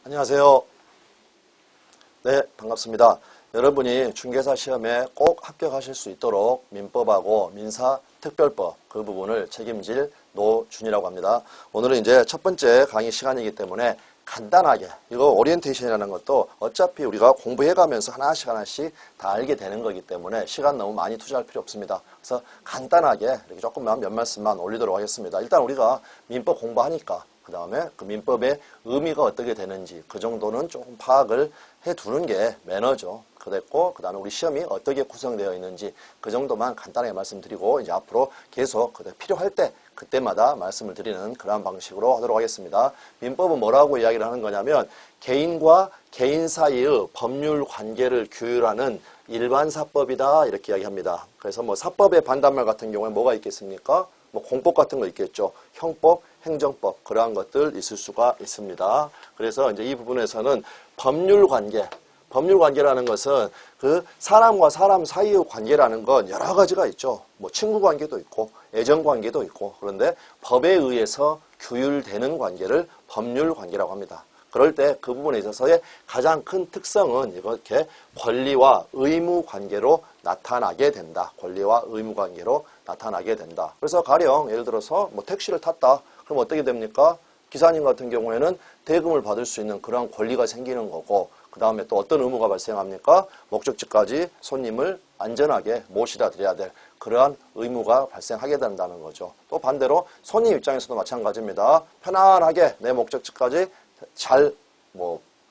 안녕하세요. 네, 반갑습니다. 여러분이 중개사 시험에 꼭 합격하실 수 있도록 민법하고 민사특별법 그 부분을 책임질 노준이라고 합니다. 오늘은 이제 첫 번째 강의 시간이기 때문에 간단하게, 이거 오리엔테이션이라는 것도 어차피 우리가 공부해가면서 하나씩 다 알게 되는 거기 때문에 시간 너무 많이 투자할 필요 없습니다. 그래서 간단하게 이렇게 조금만 몇 말씀만 올리도록 하겠습니다. 일단 우리가 민법 공부하니까 그 다음에 그 민법의 의미가 어떻게 되는지 그 정도는 조금 파악을 해두는 게 매너죠. 그랬고 그 다음에 우리 시험이 어떻게 구성되어 있는지 그 정도만 간단하게 말씀드리고 이제 앞으로 계속 필요할 때 그때마다 말씀을 드리는 그런 방식으로 하도록 하겠습니다. 민법은 뭐라고 이야기를 하는 거냐면 개인과 개인 사이의 법률 관계를 규율하는 일반사법이다 이렇게 이야기합니다. 그래서 뭐 사법의 반대말 같은 경우에 뭐가 있겠습니까? 뭐 공법 같은 거 있겠죠. 형법, 행정법 그러한 것들 있을 수가 있습니다. 그래서 이제 이 부분에서는 법률 관계라는 것은 그 사람과 사람 사이의 관계라는 건 여러 가지가 있죠. 뭐 친구 관계도 있고 애정 관계도 있고 그런데 법에 의해서 규율되는 관계를 법률 관계라고 합니다. 그럴 때 그 부분에 있어서의 가장 큰 특성은 이렇게 권리와 의무 관계로 나타나게 된다. 권리와 의무 관계로 나타나게 된다. 그래서 가령 예를 들어서 뭐 택시를 탔다. 그럼 어떻게 됩니까? 기사님 같은 경우에는 대금을 받을 수 있는 그런 권리가 생기는 거고 그 다음에 또 어떤 의무가 발생합니까? 목적지까지 손님을 안전하게 모시다 드려야 될 그러한 의무가 발생하게 된다는 거죠. 또 반대로 손님 입장에서도 마찬가지입니다. 편안하게 내 목적지까지 잘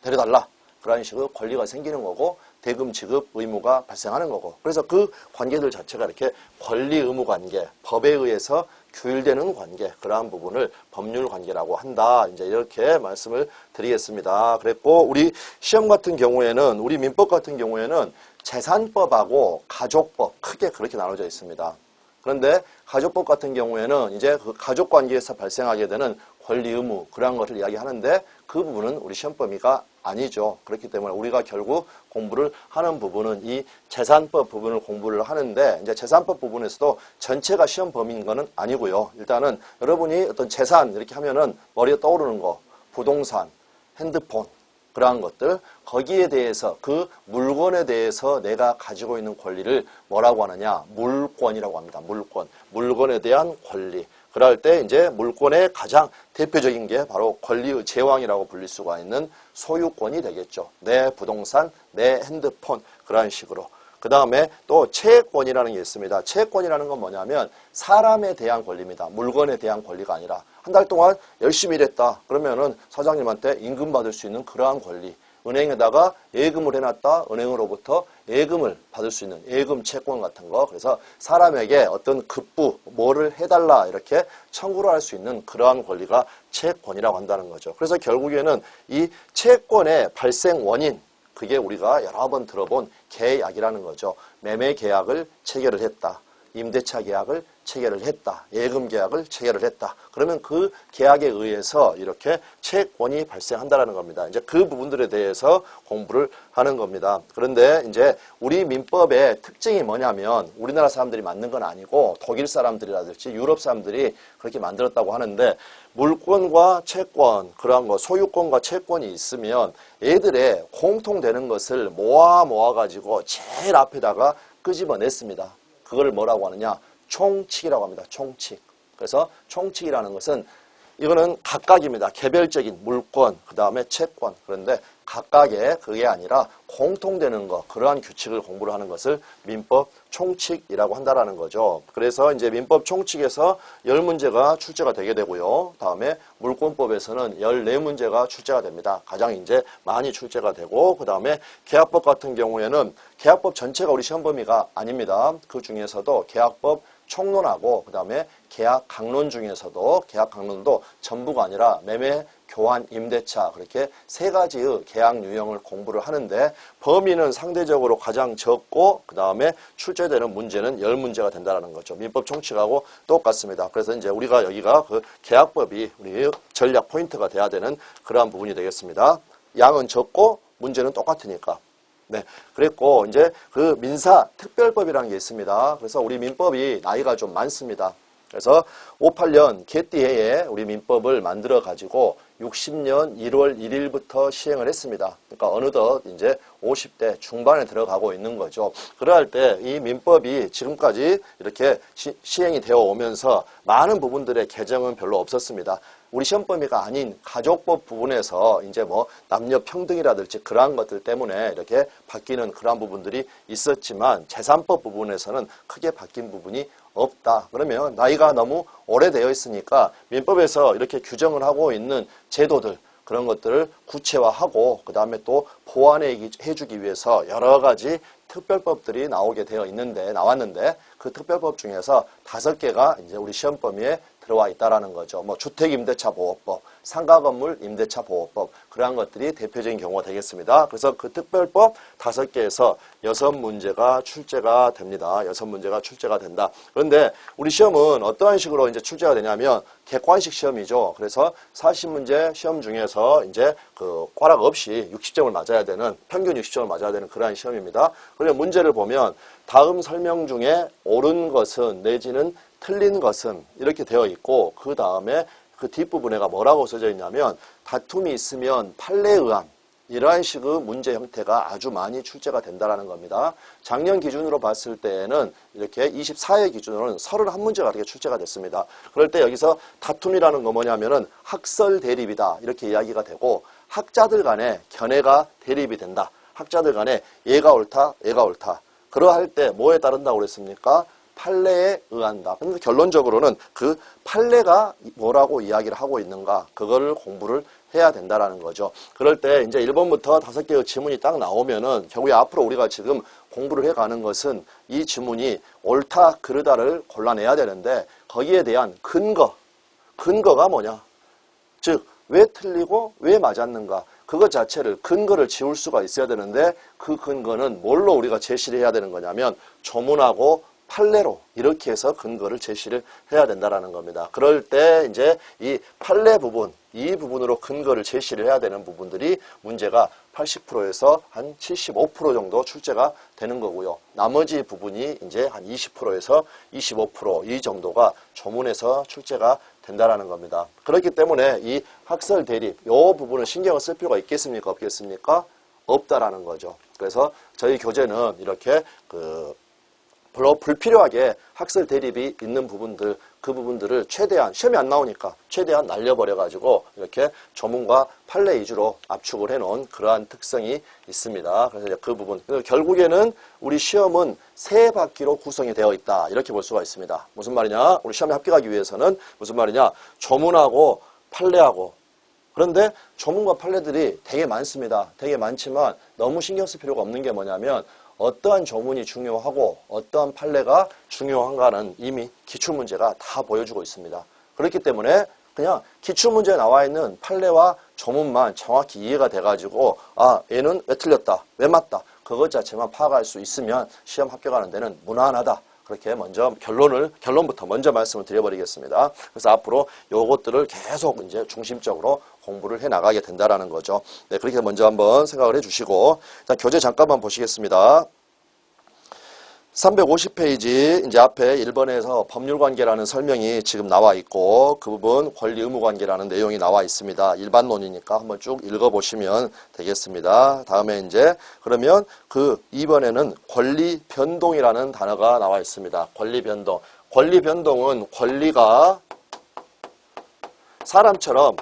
데려달라. 그런 식의 권리가 생기는 거고 대금 지급 의무가 발생하는 거고 그래서 그 관계들 자체가 이렇게 권리 의무 관계, 법에 의해서 규율되는 관계 그러한 부분을 법률 관계라고 한다. 이제 이렇게 말씀을 드리겠습니다. 그랬고 우리 시험 같은 경우에는 우리 민법 같은 경우에는 재산법하고 가족법 크게 그렇게 나눠져 있습니다. 그런데 가족법 같은 경우에는 이제 그 가족 관계에서 발생하게 되는 권리 의무 그러한 것을 이야기하는데 그 부분은 우리 시험 범위가 아니죠. 그렇기 때문에 우리가 결국 공부를 하는 부분은 이 재산법 부분을 공부를 하는데 이제 재산법 부분에서도 전체가 시험 범위인 거는 아니고요. 일단은 여러분이 어떤 재산 이렇게 하면은 머리에 떠오르는 거 부동산, 핸드폰 그러한 것들 거기에 대해서 그 물건에 대해서 내가 가지고 있는 권리를 뭐라고 하느냐 물권이라고 합니다. 물건에 대한 권리. 그럴 때 이제 물권의 가장 대표적인 게 바로 권리의 제왕이라고 불릴 수가 있는 소유권이 되겠죠. 내 부동산, 내 핸드폰 그런 식으로. 그 다음에 또 채권이라는 게 있습니다. 채권이라는 건 뭐냐면 사람에 대한 권리입니다. 물건에 대한 권리가 아니라 한 달 동안 열심히 일했다. 그러면은 사장님한테 임금 받을 수 있는 그러한 권리. 은행에다가 예금을 해놨다. 은행으로부터 예금을 받을 수 있는 예금 채권 같은 거. 그래서 사람에게 어떤 급부, 뭐를 해달라 이렇게 청구를 할 수 있는 그러한 권리가 채권이라고 한다는 거죠. 그래서 결국에는 이 채권의 발생 원인, 그게 우리가 여러 번 들어본 계약이라는 거죠. 매매 계약을 체결을 했다. 임대차 계약을 체결을 했다. 예금 계약을 체결을 했다. 그러면 그 계약에 의해서 이렇게 채권이 발생한다는 겁니다. 이제 그 부분들에 대해서 공부를 하는 겁니다. 그런데 이제 우리 민법의 특징이 뭐냐면 우리나라 사람들이 만든 건 아니고 독일 사람들이라든지 유럽 사람들이 그렇게 만들었다고 하는데 물권과 채권, 그러한 거 소유권과 채권이 있으면 얘들의 공통되는 것을 모아가지고 제일 앞에다가 끄집어냈습니다. 그걸 뭐라고 하느냐? 총칙이라고 합니다. 총칙. 그래서 총칙이라는 것은 이거는 각각입니다. 개별적인 물권, 그 다음에 채권. 그런데 각각의 그게 아니라 공통되는 거, 그러한 규칙을 공부를 하는 것을 민법 총칙이라고 한다라는 거죠. 그래서 이제 민법 총칙에서 10문제가 출제가 되게 되고요. 다음에 물권법에서는 14문제가 출제가 됩니다. 가장 이제 많이 출제가 되고, 그 다음에 계약법 같은 경우에는 계약법 전체가 우리 시험 범위가 아닙니다. 그 중에서도 계약법 총론하고 그 다음에 계약 강론 중에서도 계약 강론도 전부가 아니라 매매, 교환, 임대차 그렇게 세 가지의 계약 유형을 공부를 하는데 범위는 상대적으로 가장 적고 그 다음에 출제되는 문제는 10문제가 된다는 거죠. 민법 총칙하고 똑같습니다. 그래서 이제 우리가 여기가 그 계약법이 우리 전략 포인트가 돼야 되는 그러한 부분이 되겠습니다. 양은 적고 문제는 똑같으니까. 네, 그랬고 이제 그 민사 특별법이라는 게 있습니다. 그래서 우리 민법이 나이가 좀 많습니다. 그래서 58년 개띠해에 우리 민법을 만들어 가지고 60년 1월 1일부터 시행을 했습니다. 그러니까 어느덧 이제 50대 중반에 들어가고 있는 거죠. 그럴 때 이 민법이 지금까지 이렇게 시행이 되어 오면서 많은 부분들의 개정은 별로 없었습니다. 우리 시험 범위가 아닌 가족법 부분에서 이제 뭐 남녀 평등이라든지 그러한 것들 때문에 이렇게 바뀌는 그러한 부분들이 있었지만 재산법 부분에서는 크게 바뀐 부분이 없다. 그러면 나이가 너무 오래되어 있으니까 민법에서 이렇게 규정을 하고 있는 제도들 그런 것들을 구체화하고 그 다음에 또 보완해 주기 위해서 여러 가지 특별법들이 나왔는데 그 특별법 중에서 5개가 이제 우리 시험 범위에 들어와 있다라는 거죠. 뭐 주택임대차보호법, 상가건물 임대차보호법 그러한 것들이 대표적인 경우가 되겠습니다. 그래서 그 특별법 5개에서 6문제가 출제가 됩니다. 6문제가 출제가 된다. 그런데 우리 시험은 어떠한 식으로 이제 출제가 되냐면 객관식 시험이죠. 그래서 40문제 시험 중에서 이제 그 꽈락 없이 60점을 맞아야 되는 평균 60점을 맞아야 되는 그러한 시험입니다. 그러면 문제를 보면 다음 설명 중에 옳은 것은 내지는 틀린 것은 이렇게 되어 있고 그 다음에 그 뒷부분에가 뭐라고 써져 있냐면 다툼이 있으면 판례에 의한 이러한 식의 문제 형태가 아주 많이 출제가 된다는 겁니다. 작년 기준으로 봤을 때에는 이렇게 24회 기준으로는 31문제가 이렇게 출제가 됐습니다. 그럴 때 여기서 다툼이라는 거 뭐냐면은 학설 대립이다 이렇게 이야기가 되고 학자들 간에 견해가 대립이 된다. 학자들 간에 얘가 옳다, 얘가 옳다. 그러할 때 뭐에 따른다고 그랬습니까? 판례에 의한다. 근데 결론적으로는 그 판례가 뭐라고 이야기를 하고 있는가 그거를 공부를 해야 된다라는 거죠. 그럴 때 이제 1번부터 5개의 지문이 딱 나오면은 결국에 앞으로 우리가 지금 공부를 해가는 것은 이 지문이 옳다 그르다를 골라내야 되는데 거기에 대한 근거가 뭐냐? 즉 왜 틀리고 왜 맞았는가? 그것 자체를 근거를 지울 수가 있어야 되는데 그 근거는 뭘로 우리가 제시를 해야 되는 거냐면 조문하고 판례로 이렇게 해서 근거를 제시를 해야 된다라는 겁니다. 그럴 때 이제 이 판례 부분, 이 부분으로 근거를 제시를 해야 되는 부분들이 문제가 80%에서 한 75% 정도 출제가 되는 거고요. 나머지 부분이 이제 한 20%에서 25% 이 정도가 조문에서 출제가 된다라는 겁니다. 그렇기 때문에 이 학설 대립, 이 부분을 신경을 쓸 필요가 있겠습니까? 없겠습니까? 없다라는 거죠. 그래서 저희 교재는 이렇게 별로 불필요하게 학설 대립이 있는 부분들, 그 부분들을 최대한 시험이 안 나오니까 최대한 날려버려가지고 이렇게 조문과 판례 위주로 압축을 해놓은 그러한 특성이 있습니다. 그래서 그 부분. 결국에는 우리 시험은 3바퀴로 구성이 되어 있다. 이렇게 볼 수가 있습니다. 무슨 말이냐? 우리 시험에 합격하기 위해서는 무슨 말이냐? 조문하고 판례하고 그런데 조문과 판례들이 되게 많습니다. 되게 많지만 너무 신경 쓸 필요가 없는 게 뭐냐면 어떠한 조문이 중요하고 어떠한 판례가 중요한가는 이미 기출문제가 다 보여주고 있습니다. 그렇기 때문에 그냥 기출문제에 나와 있는 판례와 조문만 정확히 이해가 돼가지고 아 얘는 왜 틀렸다, 왜 맞다 그것 자체만 파악할 수 있으면 시험 합격하는 데는 무난하다. 그렇게 먼저 결론부터 먼저 말씀을 드려버리겠습니다. 그래서 앞으로 요것들을 계속 이제 중심적으로 공부를 해 나가게 된다라는 거죠. 네, 그렇게 먼저 한번 생각을 해 주시고, 일단 교재 잠깐만 보시겠습니다. 350페이지 이제 앞에 1번에서 법률관계라는 설명이 지금 나와 있고 그 부분 권리의무관계라는 내용이 나와 있습니다. 일반론이니까 한번 쭉 읽어보시면 되겠습니다. 다음에 이제 그러면 그 2번에는 권리변동이라는 단어가 나와 있습니다. 권리변동. 권리변동은 권리가 사람처럼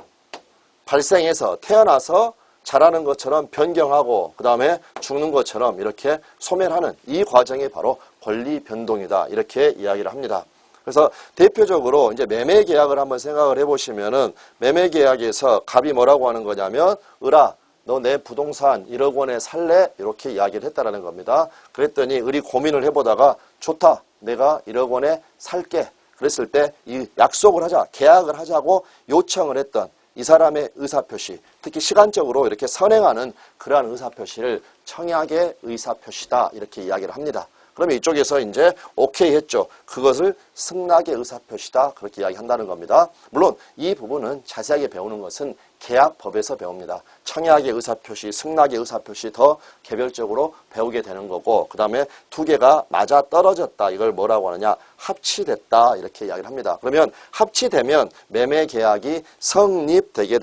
발생해서 태어나서 자라는 것처럼 변경하고 그 다음에 죽는 것처럼 이렇게 소멸하는 이 과정이 바로 권리 변동이다. 이렇게 이야기를 합니다. 그래서 대표적으로 이제 매매 계약을 한번 생각을 해보시면은 매매 계약에서 갑이 뭐라고 하는 거냐면 을아 너 내 부동산 1억 원에 살래? 이렇게 이야기를 했다라는 겁니다. 그랬더니 을이 고민을 해보다가 좋다. 내가 1억 원에 살게. 그랬을 때 이 약속을 하자. 계약을 하자고 요청을 했던 이 사람의 의사표시, 특히 시간적으로 이렇게 선행하는 그러한 의사표시를 청약의 의사표시다. 이렇게 이야기를 합니다. 그러면 이쪽에서 이제 오케이 했죠. 그것을 승낙의 의사표시다. 그렇게 이야기한다는 겁니다. 물론 이 부분은 자세하게 배우는 것은 계약법에서 배웁니다. 청약의 의사표시, 승낙의 의사표시 더 개별적으로 배우게 되는 거고, 그 다음에 두 개가 맞아 떨어졌다. 이걸 뭐라고 하느냐? 합치됐다. 이렇게 이야기를 합니다. 그러면 합치되면 매매계약이 성립되게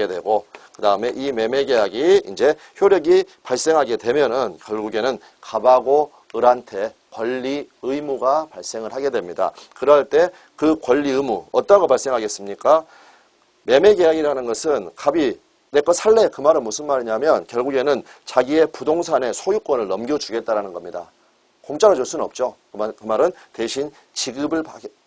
되고, 그 다음에 이 매매계약이 이제 효력이 발생하게 되면은 결국에는 갑하고 을한테 권리 의무가 발생을 하게 됩니다. 그럴 때 그 권리 의무 어떤 거 발생하겠습니까? 매매계약이라는 것은 갑이 내 거 살래 그 말은 무슨 말이냐면 결국에는 자기의 부동산의 소유권을 넘겨주겠다라는 겁니다. 공짜로 줄 수는 없죠. 그 말은 대신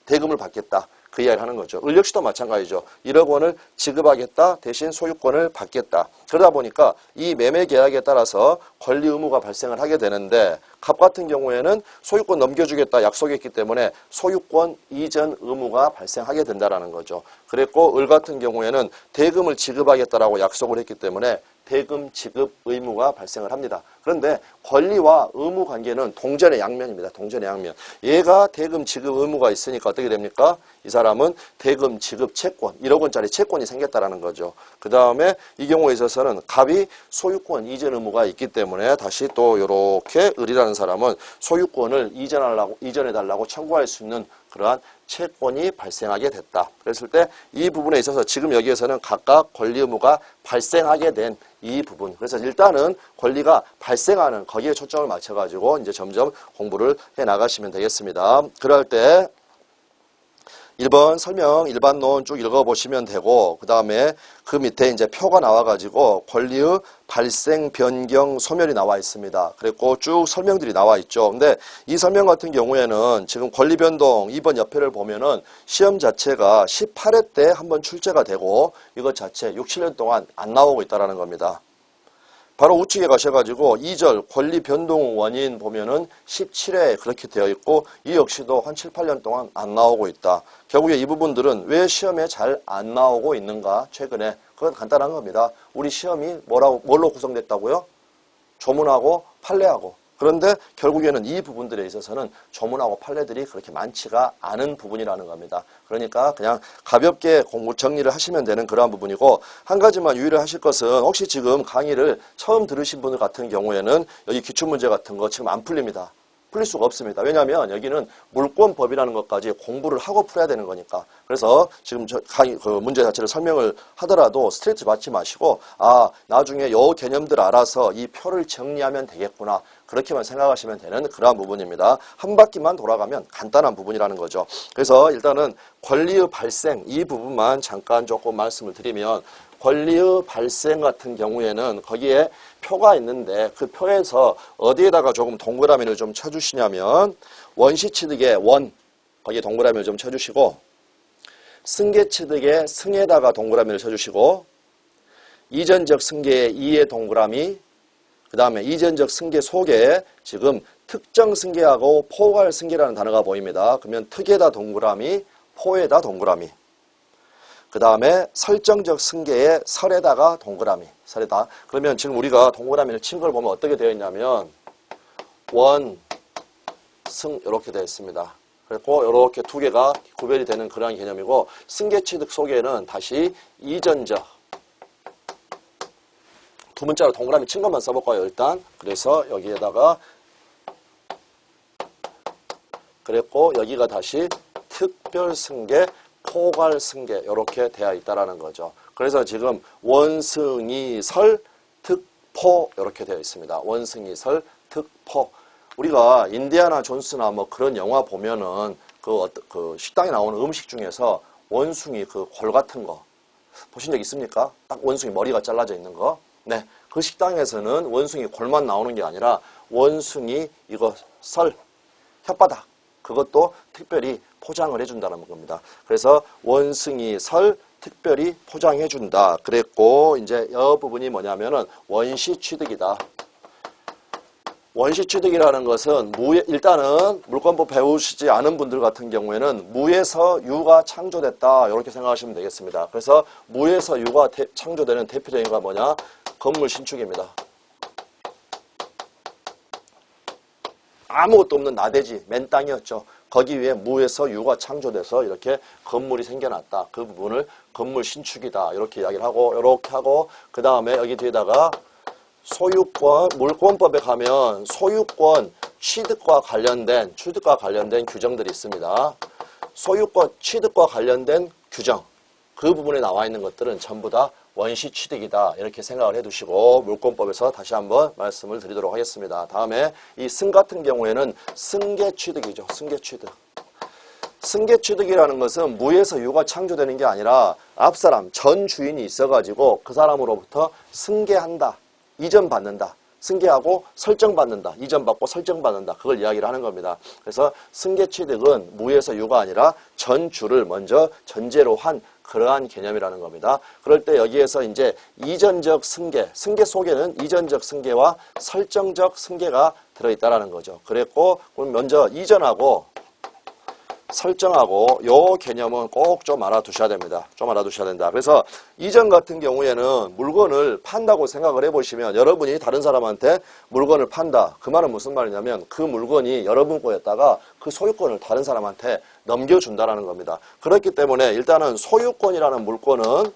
대금을 받겠다. 그 이야기를 하는 거죠. 을 역시도 마찬가지죠. 1억 원을 지급하겠다. 대신 소유권을 받겠다. 그러다 보니까 이 매매 계약에 따라서 권리 의무가 발생을 하게 되는데 갑 같은 경우에는 소유권 넘겨주겠다 약속했기 때문에 소유권 이전 의무가 발생하게 된다라는 거죠. 그랬고 을 같은 경우에는 대금을 지급하겠다라고 약속을 했기 때문에 대금 지급 의무가 발생을 합니다. 그런데 권리와 의무 관계는 동전의 양면입니다. 동전의 양면. 얘가 대금 지급 의무가 있으니까 어떻게 됩니까? 이 사람은 대금 지급 채권, 1억 원짜리 채권이 생겼다라는 거죠. 그 다음에 이 경우에 있어서는 갑이 소유권 이전 의무가 있기 때문에 다시 또 이렇게 을이라는 사람은 소유권을 이전해달라고 청구할 수 있는 그러한 채권이 발생하게 됐다. 그랬을 때 이 부분에 있어서 지금 여기에서는 각각 권리 의무가 발생하게 된 이 부분. 그래서 일단은 권리가 발생하는 거기에 초점을 맞춰가지고 이제 점점 공부를 해 나가시면 되겠습니다. 그럴 때 1번 설명 일반론 쭉 읽어보시면 되고 그 다음에 그 밑에 이제 표가 나와가지고 권리의 발생, 변경, 소멸이 나와 있습니다. 그리고 쭉 설명들이 나와 있죠. 근데 이 설명 같은 경우에는 지금 권리 변동 2번 옆에를 보면은 시험 자체가 18회 때 한번 출제가 되고 이것 자체 6, 7년 동안 안 나오고 있다는 겁니다. 바로 우측에 가셔가지고 2절 권리 변동 원인 보면은 17회에 그렇게 되어 있고 이 역시도 한 7, 8년 동안 안 나오고 있다. 결국에 이 부분들은 왜 시험에 잘 안 나오고 있는가 최근에 그건 간단한 겁니다. 우리 시험이 뭘로 구성됐다고요? 조문하고 판례하고. 그런데 결국에는 이 부분들에 있어서는 조문하고 판례들이 그렇게 많지가 않은 부분이라는 겁니다. 그러니까 그냥 가볍게 공부 정리를 하시면 되는 그러한 부분이고 한 가지만 유의를 하실 것은 혹시 지금 강의를 처음 들으신 분들 같은 경우에는 여기 기출문제 같은 거 지금 안 풀립니다. 풀릴 수가 없습니다. 왜냐하면 여기는 물권법이라는 것까지 공부를 하고 풀어야 되는 거니까. 그래서 지금 그 문제 자체를 설명을 하더라도 스트레스 받지 마시고 나중에 요 개념들 알아서 이 표를 정리하면 되겠구나. 그렇게만 생각하시면 되는 그러한 부분입니다. 한 바퀴만 돌아가면 간단한 부분이라는 거죠. 그래서 일단은 권리의 발생 이 부분만 잠깐 조금 말씀을 드리면 권리의 발생 같은 경우에는 거기에 표가 있는데 그 표에서 어디에다가 조금 동그라미를 좀 쳐주시냐면 원시취득의 원 거기에 동그라미를 좀 쳐주시고 승계취득의 승에다가 동그라미를 쳐주시고 이전적 승계의 이에 동그라미 그 다음에 이전적 승계 속에 지금 특정 승계하고 포괄 승계라는 단어가 보입니다. 그러면 특에다 동그라미 포에다 동그라미 그 다음에 설정적 승계의 설에다가 동그라미, 설에다. 그러면 지금 우리가 동그라미를 친 걸 보면 어떻게 되어 있냐면 원, 승 이렇게 되어 있습니다. 그리고 이렇게 두 개가 구별이 되는 그런 개념이고 승계취득 속에는 다시 이전적 두 문자로 동그라미 친 것만 써볼까요 일단. 그래서 여기에다가 그랬고 여기가 다시 특별승계 포괄승계 이렇게 되어 있다라는 거죠. 그래서 지금 원승이 설 특포 이렇게 되어 있습니다. 원승이 설 특포. 우리가 인디아나 존스나 뭐 그런 영화 보면은 그 식당에 나오는 음식 중에서 원숭이 그 골 같은 거 보신 적 있습니까? 딱 원숭이 머리가 잘라져 있는 거. 네, 그 식당에서는 원숭이 골만 나오는 게 아니라 원숭이 이거 설 혓바닥 그것도 특별히 포장을 해준다는 겁니다. 그래서 원승이 설 특별히 포장해준다. 그랬고 이제 이 부분이 뭐냐면은 원시취득이다. 원시취득이라는 것은 일단은 물권법 배우시지 않은 분들 같은 경우에는 무에서 유가 창조됐다. 이렇게 생각하시면 되겠습니다. 그래서 무에서 유가 창조되는 대표적인 거 뭐냐? 건물 신축입니다. 아무것도 없는 나대지, 맨 땅이었죠. 거기 위에 무에서 유가 창조돼서 이렇게 건물이 생겨났다. 그 부분을 건물 신축이다. 이렇게 이야기를 하고 이렇게 하고 그 다음에 여기 뒤에다가 소유권, 물권법에 가면 소유권 취득과 관련된 규정들이 있습니다. 소유권 취득과 관련된 규정, 그 부분에 나와 있는 것들은 전부 다 원시 취득이다. 이렇게 생각을 해두시고 물권법에서 다시 한번 말씀을 드리도록 하겠습니다. 다음에 이 승 같은 경우에는 승계 취득이죠. 승계 취득. 승계 취득이라는 것은 무에서 유가 창조되는 게 아니라 앞사람, 전 주인이 있어가지고 그 사람으로부터 승계한다. 이전받는다. 승계하고 설정받는다. 이전받고 설정받는다. 그걸 이야기를 하는 겁니다. 그래서 승계 취득은 무에서 유가 아니라 전 주를 먼저 전제로 한 그러한 개념이라는 겁니다. 그럴 때 여기에서 이제 이전적 승계, 승계 속에는 이전적 승계와 설정적 승계가 들어있다라는 거죠. 그랬고, 그럼 먼저 이전하고 설정하고 요 개념은 꼭 좀 알아두셔야 됩니다. 좀 알아두셔야 된다. 그래서 이전 같은 경우에는 물건을 판다고 생각을 해보시면 여러분이 다른 사람한테 물건을 판다. 그 말은 무슨 말이냐면 그 물건이 여러분 거였다가 그 소유권을 다른 사람한테 넘겨준다라는 겁니다. 그렇기 때문에 일단은 소유권이라는 물건은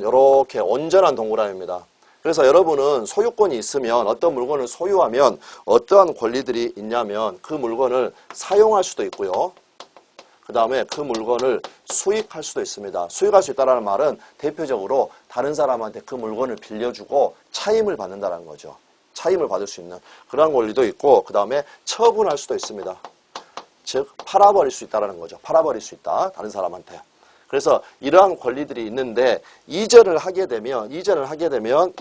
이렇게 온전한 동그라미입니다. 그래서 여러분은 소유권이 있으면 어떤 물건을 소유하면 어떠한 권리들이 있냐면 그 물건을 사용할 수도 있고요. 그 다음에 그 물건을 수익할 수도 있습니다. 수익할 수 있다는 말은 대표적으로 다른 사람한테 그 물건을 빌려주고 차임을 받는다는 거죠. 차임을 받을 수 있는 그런 권리도 있고 그 다음에 처분할 수도 있습니다. 즉 팔아버릴 수 있다는 거죠. 팔아버릴 수 있다. 다른 사람한테. 그래서 이러한 권리들이 있는데 이전을 하게 되면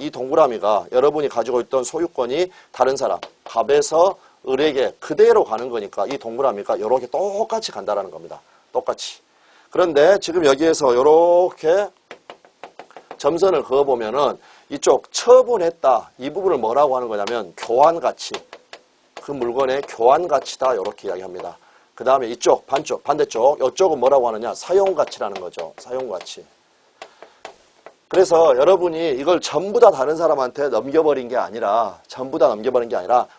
이 동그라미가 여러분이 가지고 있던 소유권이 다른 사람, 갑에서 을에게 그대로 가는 거니까 이 동그라미가 이렇게 똑같이 간다라는 겁니다. 똑같이. 그런데 지금 여기에서 이렇게 점선을 그어보면은 이쪽 처분했다. 이 부분을 뭐라고 하는 거냐면 교환가치. 그 물건의 교환가치다. 이렇게 이야기합니다. 그 다음에 이쪽, 반대쪽, 이쪽은 뭐라고 하느냐? 사용가치라는 거죠. 사용가치. 그래서 여러분이 이걸 전부 다 다른 사람한테 넘겨버린 게 아니라,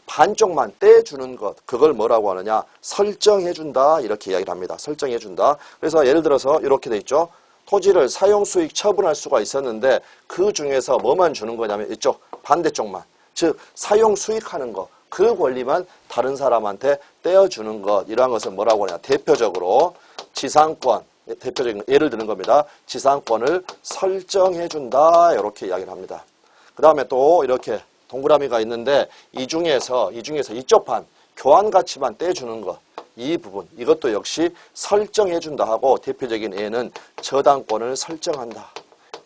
반쪽만 떼주는 것, 그걸 뭐라고 하느냐? 설정해준다. 이렇게 이야기를 합니다. 설정해준다. 그래서 예를 들어서 이렇게 돼 있죠. 토지를 사용수익 처분할 수가 있었는데 그 중에서 뭐만 주는 거냐면 이쪽, 반대쪽만. 즉, 사용수익하는 거. 그 권리만 다른 사람한테 떼어주는 것, 이러한 것을 뭐라고 하냐. 대표적으로 지상권, 대표적인 예를 드는 겁니다. 지상권을 설정해준다. 이렇게 이야기를 합니다. 그 다음에 또 이렇게 동그라미가 있는데 이 중에서 이쪽 판, 교환가치만 떼주는 것, 이 부분, 이것도 역시 설정해준다 하고 대표적인 예는 저당권을 설정한다.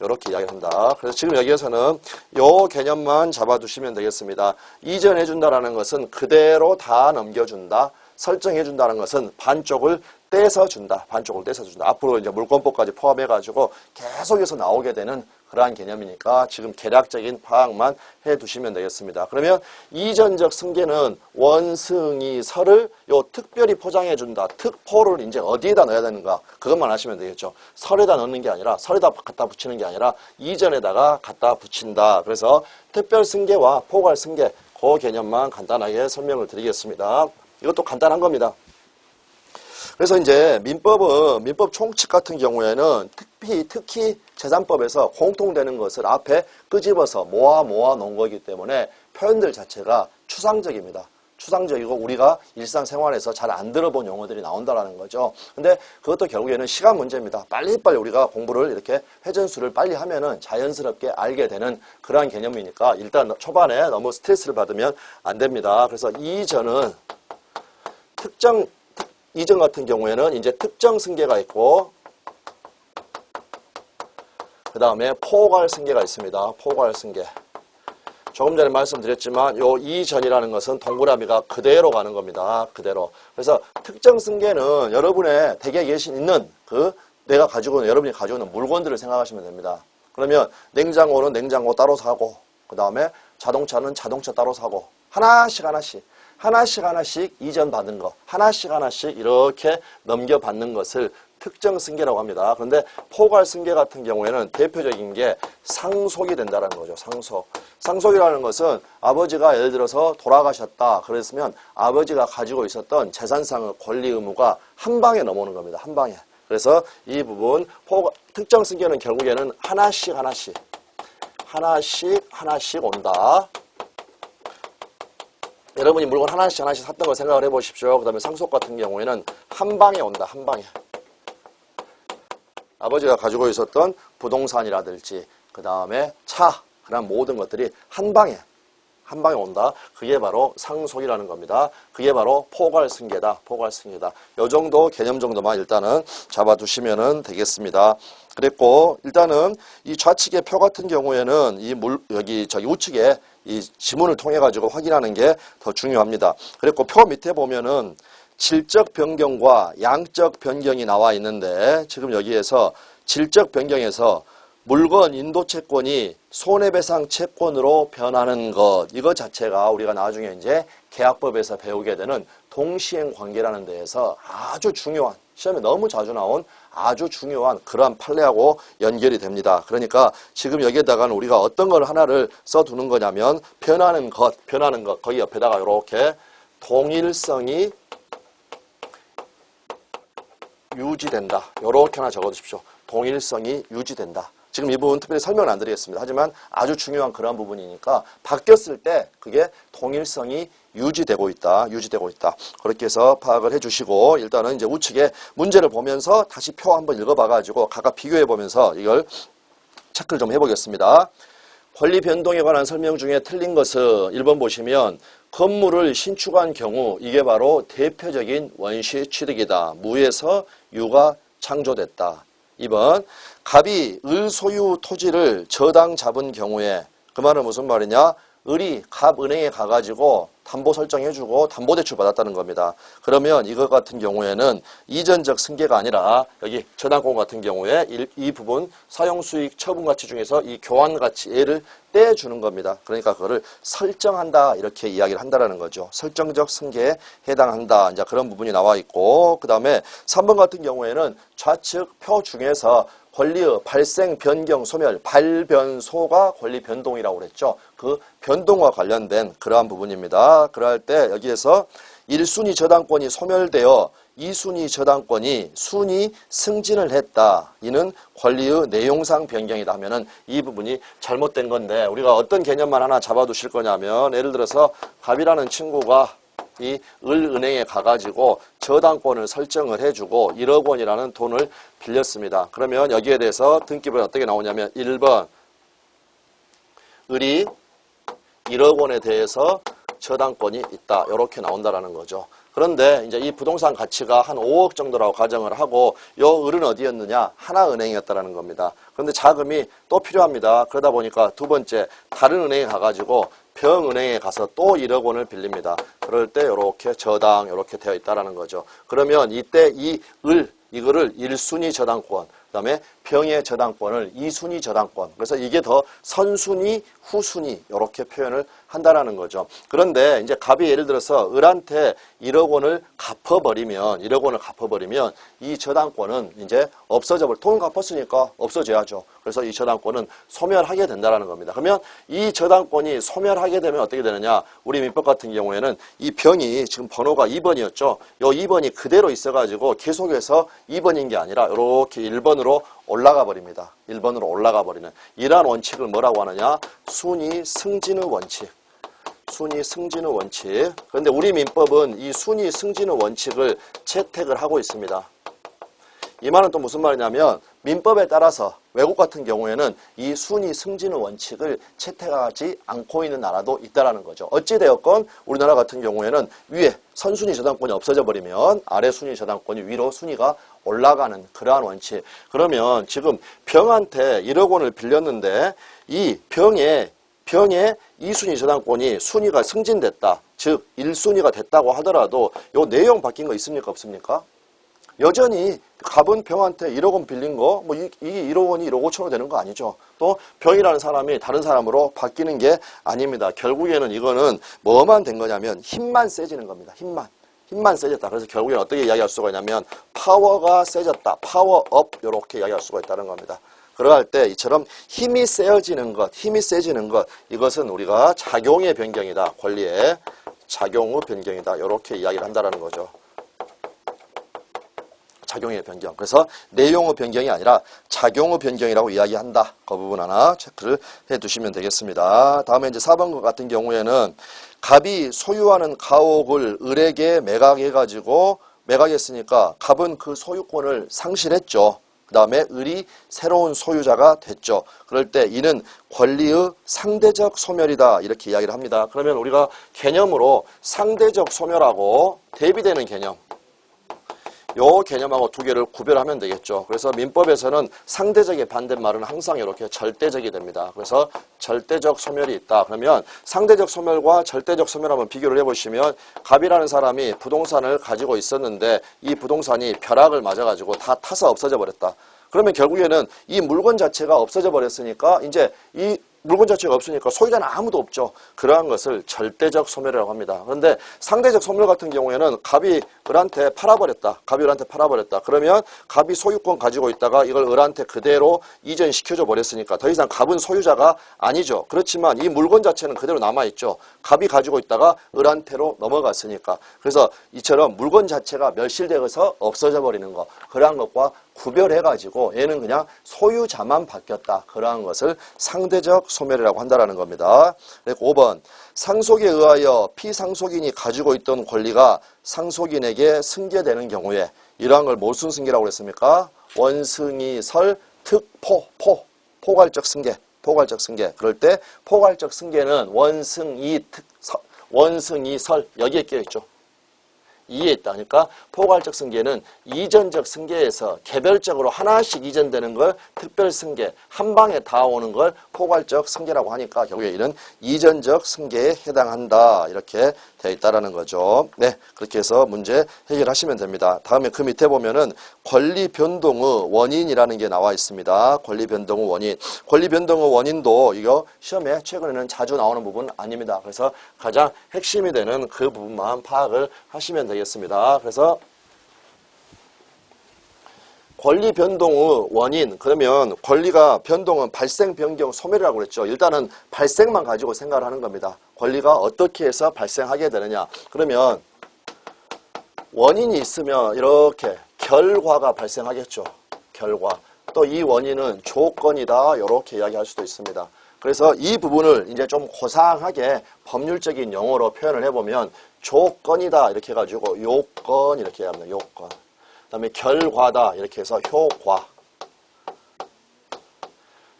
이렇게 이야기합니다. 그래서 지금 여기에서는 이 개념만 잡아두시면 되겠습니다. 이전해준다라는 것은 그대로 다 넘겨준다. 설정해준다는 것은 반쪽을 떼서 준다. 반쪽을 떼서 준다. 앞으로 이제 물권법까지 포함해가지고 계속해서 나오게 되는 그러한 개념이니까 지금 개략적인 파악만 해두시면 되겠습니다. 그러면 이전적 승계는 원승이 설을 요 특별히 포장해준다. 특포를 이제 어디에다 넣어야 되는가? 그것만 하시면 되겠죠. 설에다 넣는 게 아니라, 설에다 갖다 붙이는 게 아니라 이전에다가 갖다 붙인다. 그래서 특별 승계와 포괄 승계, 그 개념만 간단하게 설명을 드리겠습니다. 이것도 간단한 겁니다. 그래서 이제 민법 총칙 같은 경우에는 특히 재산법에서 공통되는 것을 앞에 끄집어서 모아 놓은 거기 때문에 표현들 자체가 추상적입니다. 추상적이고 우리가 일상생활에서 잘 안 들어본 용어들이 나온다라는 거죠. 근데 그것도 결국에는 시간 문제입니다. 빨리빨리 우리가 공부를 이렇게 회전수를 빨리 하면은 자연스럽게 알게 되는 그러한 개념이니까 일단 초반에 너무 스트레스를 받으면 안 됩니다. 그래서 이전은 이전 같은 경우에는 이제 특정 승계가 있고 그 다음에 포괄 승계가 있습니다. 포괄 승계. 조금 전에 말씀드렸지만 요 이전이라는 것은 동그라미가 그대로 가는 겁니다. 그대로. 그래서 특정 승계는 여러분의 댁에 있는 여러분이 가지고 있는 물건들을 생각하시면 됩니다. 그러면 냉장고는 냉장고 따로 사고 그 다음에 자동차는 자동차 따로 사고 하나씩 이전받은 거 하나씩 이렇게 넘겨받는 것을 특정 승계라고 합니다. 그런데 포괄 승계 같은 경우에는 대표적인 게 상속이 된다는 거죠. 상속. 상속이라는 것은 아버지가 예를 들어서 돌아가셨다. 그랬으면 아버지가 가지고 있었던 재산상의 권리 의무가 한 방에 넘어오는 겁니다. 한 방에. 그래서 이 부분 특정 승계는 결국에는 하나씩 온다. 여러분이 물건 하나씩 샀던 걸 생각을 해보십시오. 그 다음에 상속 같은 경우에는 한 방에 온다. 한 방에. 아버지가 가지고 있었던 부동산이라든지 그 다음에 차, 그런 모든 것들이 한 방에 온다. 그게 바로 상속이라는 겁니다. 그게 바로 포괄승계다. 포괄승계다. 요 정도 개념 정도만 일단은 잡아두시면 되겠습니다. 그랬고 일단은 이 좌측의 표 같은 경우에는 여기 우측에 이 지문을 통해 가지고 확인하는 게 더 중요합니다. 그랬고 표 밑에 보면은 질적 변경과 양적 변경이 나와 있는데 지금 여기에서 질적 변경에서 물건 인도 채권이 손해배상 채권으로 변하는 것, 이거 자체가 우리가 나중에 이제 계약법에서 배우게 되는 동시행 관계라는 데에서 아주 중요한, 시험에 너무 자주 나온 아주 중요한 그러한 판례하고 연결이 됩니다. 그러니까 지금 여기에다가는 우리가 어떤 걸 하나를 써두는 거냐면 변하는 것, 거기 옆에다가 이렇게 동일성이 유지된다. 이렇게 하나 적어주십시오. 동일성이 유지된다. 지금 이 부분 특별히 설명은 안 드리겠습니다. 하지만 아주 중요한 그런 부분이니까 바뀌었을 때 그게 동일성이 유지되고 있다. 그렇게 해서 파악을 해주시고 일단은 이제 우측에 문제를 보면서 다시 표 한번 읽어봐가지고 각각 비교해보면서 이걸 체크를 좀 해보겠습니다. 권리 변동에 관한 설명 중에 틀린 것은 1번 보시면 건물을 신축한 경우 이게 바로 대표적인 원시 취득이다. 무에서 유가 창조됐다. 2번 갑이 을 소유 토지를 저당 잡은 경우에 그 말은 무슨 말이냐? 을이 갑 은행에 가가지고 담보 설정해주고 담보대출 받았다는 겁니다. 그러면 이것 같은 경우에는 이전적 승계가 아니라 여기 저당권 같은 경우에 이 부분 사용수익 처분가치 중에서 이 교환가치 얘를 떼주는 겁니다. 그러니까 그거를 설정한다 이렇게 이야기를 한다는 거죠. 설정적 승계에 해당한다. 이제 그런 부분이 나와 있고 그 다음에 3번 같은 경우에는 좌측 표 중에서 권리의 발생, 변경, 소멸, 발변소가 권리 변동이라고 그랬죠. 그 변동과 관련된 그러한 부분입니다. 그럴 때 여기에서 1순위 저당권이 소멸되어 2순위 저당권이 순위 승진을 했다. 이는 권리의 내용상 변경이다 하면은 이 부분이 잘못된 건데 우리가 어떤 개념만 하나 잡아두실 거냐면 예를 들어서 갑이라는 친구가 이 을은행에 가가지고 저당권을 설정을 해주고 1억 원이라는 돈을 빌렸습니다. 그러면 여기에 대해서 등기부에 어떻게 나오냐면 1번 을이 1억 원에 대해서 저당권이 있다. 이렇게 나온다라는 거죠. 그런데 이제 이 부동산 가치가 한 5억 정도라고 가정을 하고 요 을은 어디였느냐? 하나은행이었다라는 겁니다. 그런데 자금이 또 필요합니다. 그러다 보니까 두 번째 다른 은행에 가가지고 병은행에 가서 또 1억 원을 빌립니다. 그럴 때 이렇게 저당 이렇게 되어 있다라는 거죠. 그러면 이때 이거를 1순위 저당권, 그 다음에 병의 저당권을 2순위 저당권. 그래서 이게 더 선순위, 후순위 이렇게 표현을 한다라는 거죠. 그런데 이제 갑이 예를 들어서 을한테 1억 원을 갚아버리면 이 저당권은 이제 돈 갚았으니까 없어져야죠. 그래서 이 저당권은 소멸하게 된다라는 겁니다. 그러면 이 저당권이 소멸하게 되면 어떻게 되느냐? 우리 민법 같은 경우에는 이 병이 지금 번호가 2번이었죠. 요 2번이 그대로 있어가지고 계속해서 2번인 게 아니라 이렇게 1번으로 올라가 버립니다. 1번으로 올라가 버리는 이러한 원칙을 뭐라고 하느냐? 순위 승진의 원칙. 순위 승진의 원칙. 그런데 우리 민법은 이 순위 승진의 원칙을 채택을 하고 있습니다. 이 말은 또 무슨 말이냐면 민법에 따라서 외국 같은 경우에는 이 순위 승진의 원칙을 채택하지 않고 있는 나라도 있다라는 거죠. 어찌되었건 우리나라 같은 경우에는 위에 선순위 저당권이 없어져 버리면 아래 순위 저당권이 위로 순위가 올라가는 그러한 원칙. 그러면 지금 병한테 1억 원을 빌렸는데 이 병에 2순위 저당권이 순위가 승진됐다. 즉 1순위가 됐다고 하더라도 요 내용 바뀐 거 있습니까? 없습니까? 여전히 갑은 병한테 1억 원 빌린 거, 이게 1억 원이 1억 5천원 되는 거 아니죠. 또 병이라는 사람이 다른 사람으로 바뀌는 게 아닙니다. 결국에는 이거는 뭐만 된 거냐면 힘만 세지는 겁니다. 힘만 세졌다. 그래서 결국엔 어떻게 이야기할 수가 있냐면 파워가 세졌다. 파워업 이렇게 이야기할 수가 있다는 겁니다. 그러할 때 이처럼 힘이 세어지는 것, 힘이 세지는 것 이것은 우리가 작용의 변경이다. 권리의 작용 후 변경이다. 이렇게 이야기를 한다는 거죠. 작용의 변경. 그래서 내용의 변경이 아니라 작용의 변경이라고 이야기한다. 그 부분 하나 체크를 해두시면 되겠습니다. 다음에 이제 4번 같은 경우에는 갑이 소유하는 가옥을 을에게 매각해가지고 매각했으니까 갑은 그 소유권을 상실했죠. 그 다음에 을이 새로운 소유자가 됐죠. 그럴 때 이는 권리의 상대적 소멸이다. 이렇게 이야기를 합니다. 그러면 우리가 개념으로 상대적 소멸하고 대비되는 개념 요 개념하고 두 개를 구별하면 되겠죠. 그래서 민법에서는 상대적의 반대말은 항상 이렇게 절대적이 됩니다. 그래서 절대적 소멸이 있다. 그러면 상대적 소멸과 절대적 소멸 한번 비교를 해보시면 갑이라는 사람이 부동산을 가지고 있었는데 이 부동산이 벼락을 맞아가지고 다 타서 없어져 버렸다. 그러면 결국에는 이 물건 자체가 없어져 버렸으니까 이제 이 물건 자체가 없으니까 소유자는 아무도 없죠. 그러한 것을 절대적 소멸이라고 합니다. 그런데 상대적 소멸 같은 경우에는 갑이 을한테 팔아버렸다. 갑이 을한테 팔아버렸다. 그러면 갑이 소유권 가지고 있다가 이걸 을한테 그대로 이전시켜줘 버렸으니까 더 이상 갑은 소유자가 아니죠. 그렇지만 이 물건 자체는 그대로 남아있죠. 갑이 가지고 있다가 을한테로 넘어갔으니까. 그래서 이처럼 물건 자체가 멸실되어서 없어져 버리는 것. 그러한 것과 구별해가지고 얘는 그냥 소유자만 바뀌었다. 그러한 것을 상대적 소멸이라고 한다는 겁니다. 5번 상속에 의하여 피상속인이 가지고 있던 권리가 상속인에게 승계되는 경우에 이러한 걸 무슨 승계라고 그랬습니까? 원승이설 특포 포괄적 승계 포괄적 승계. 그럴 때 포괄적 승계는 원승이설 여기에 껴있죠. 이에 있다. 그러니까 포괄적 승계는 이전적 승계에서 개별적으로 하나씩 이전되는 걸 특별 승계, 한 방에 다 오는 걸 포괄적 승계라고 하니까 결국에 이는 이전적 승계에 해당한다. 이렇게 되어 있다라는 거죠. 네, 그렇게 해서 문제 해결하시면 됩니다. 다음에 그 밑에 보면은 권리 변동의 원인이라는 게 나와 있습니다. 권리 변동의 원인. 권리 변동의 원인도 이거 시험에 최근에는 자주 나오는 부분 아닙니다. 그래서 가장 핵심이 되는 그 부분만 파악을 하시면 되겠습니다. 그래서 권리 변동의 원인, 그러면 권리가 변동은 발생, 변경, 소멸이라고 그랬죠. 일단은 발생만 가지고 생각을 하는 겁니다. 권리가 어떻게 해서 발생하게 되느냐. 그러면 원인이 있으면 이렇게 결과가 발생하겠죠. 결과. 또 이 원인은 조건이다. 이렇게 이야기할 수도 있습니다. 그래서 이 부분을 이제 좀 고상하게 법률적인 용어로 표현을 해보면 조건이다. 이렇게 해가지고 요건 이렇게 합니다. 요건. 그 다음에 결과다 이렇게 해서 효과,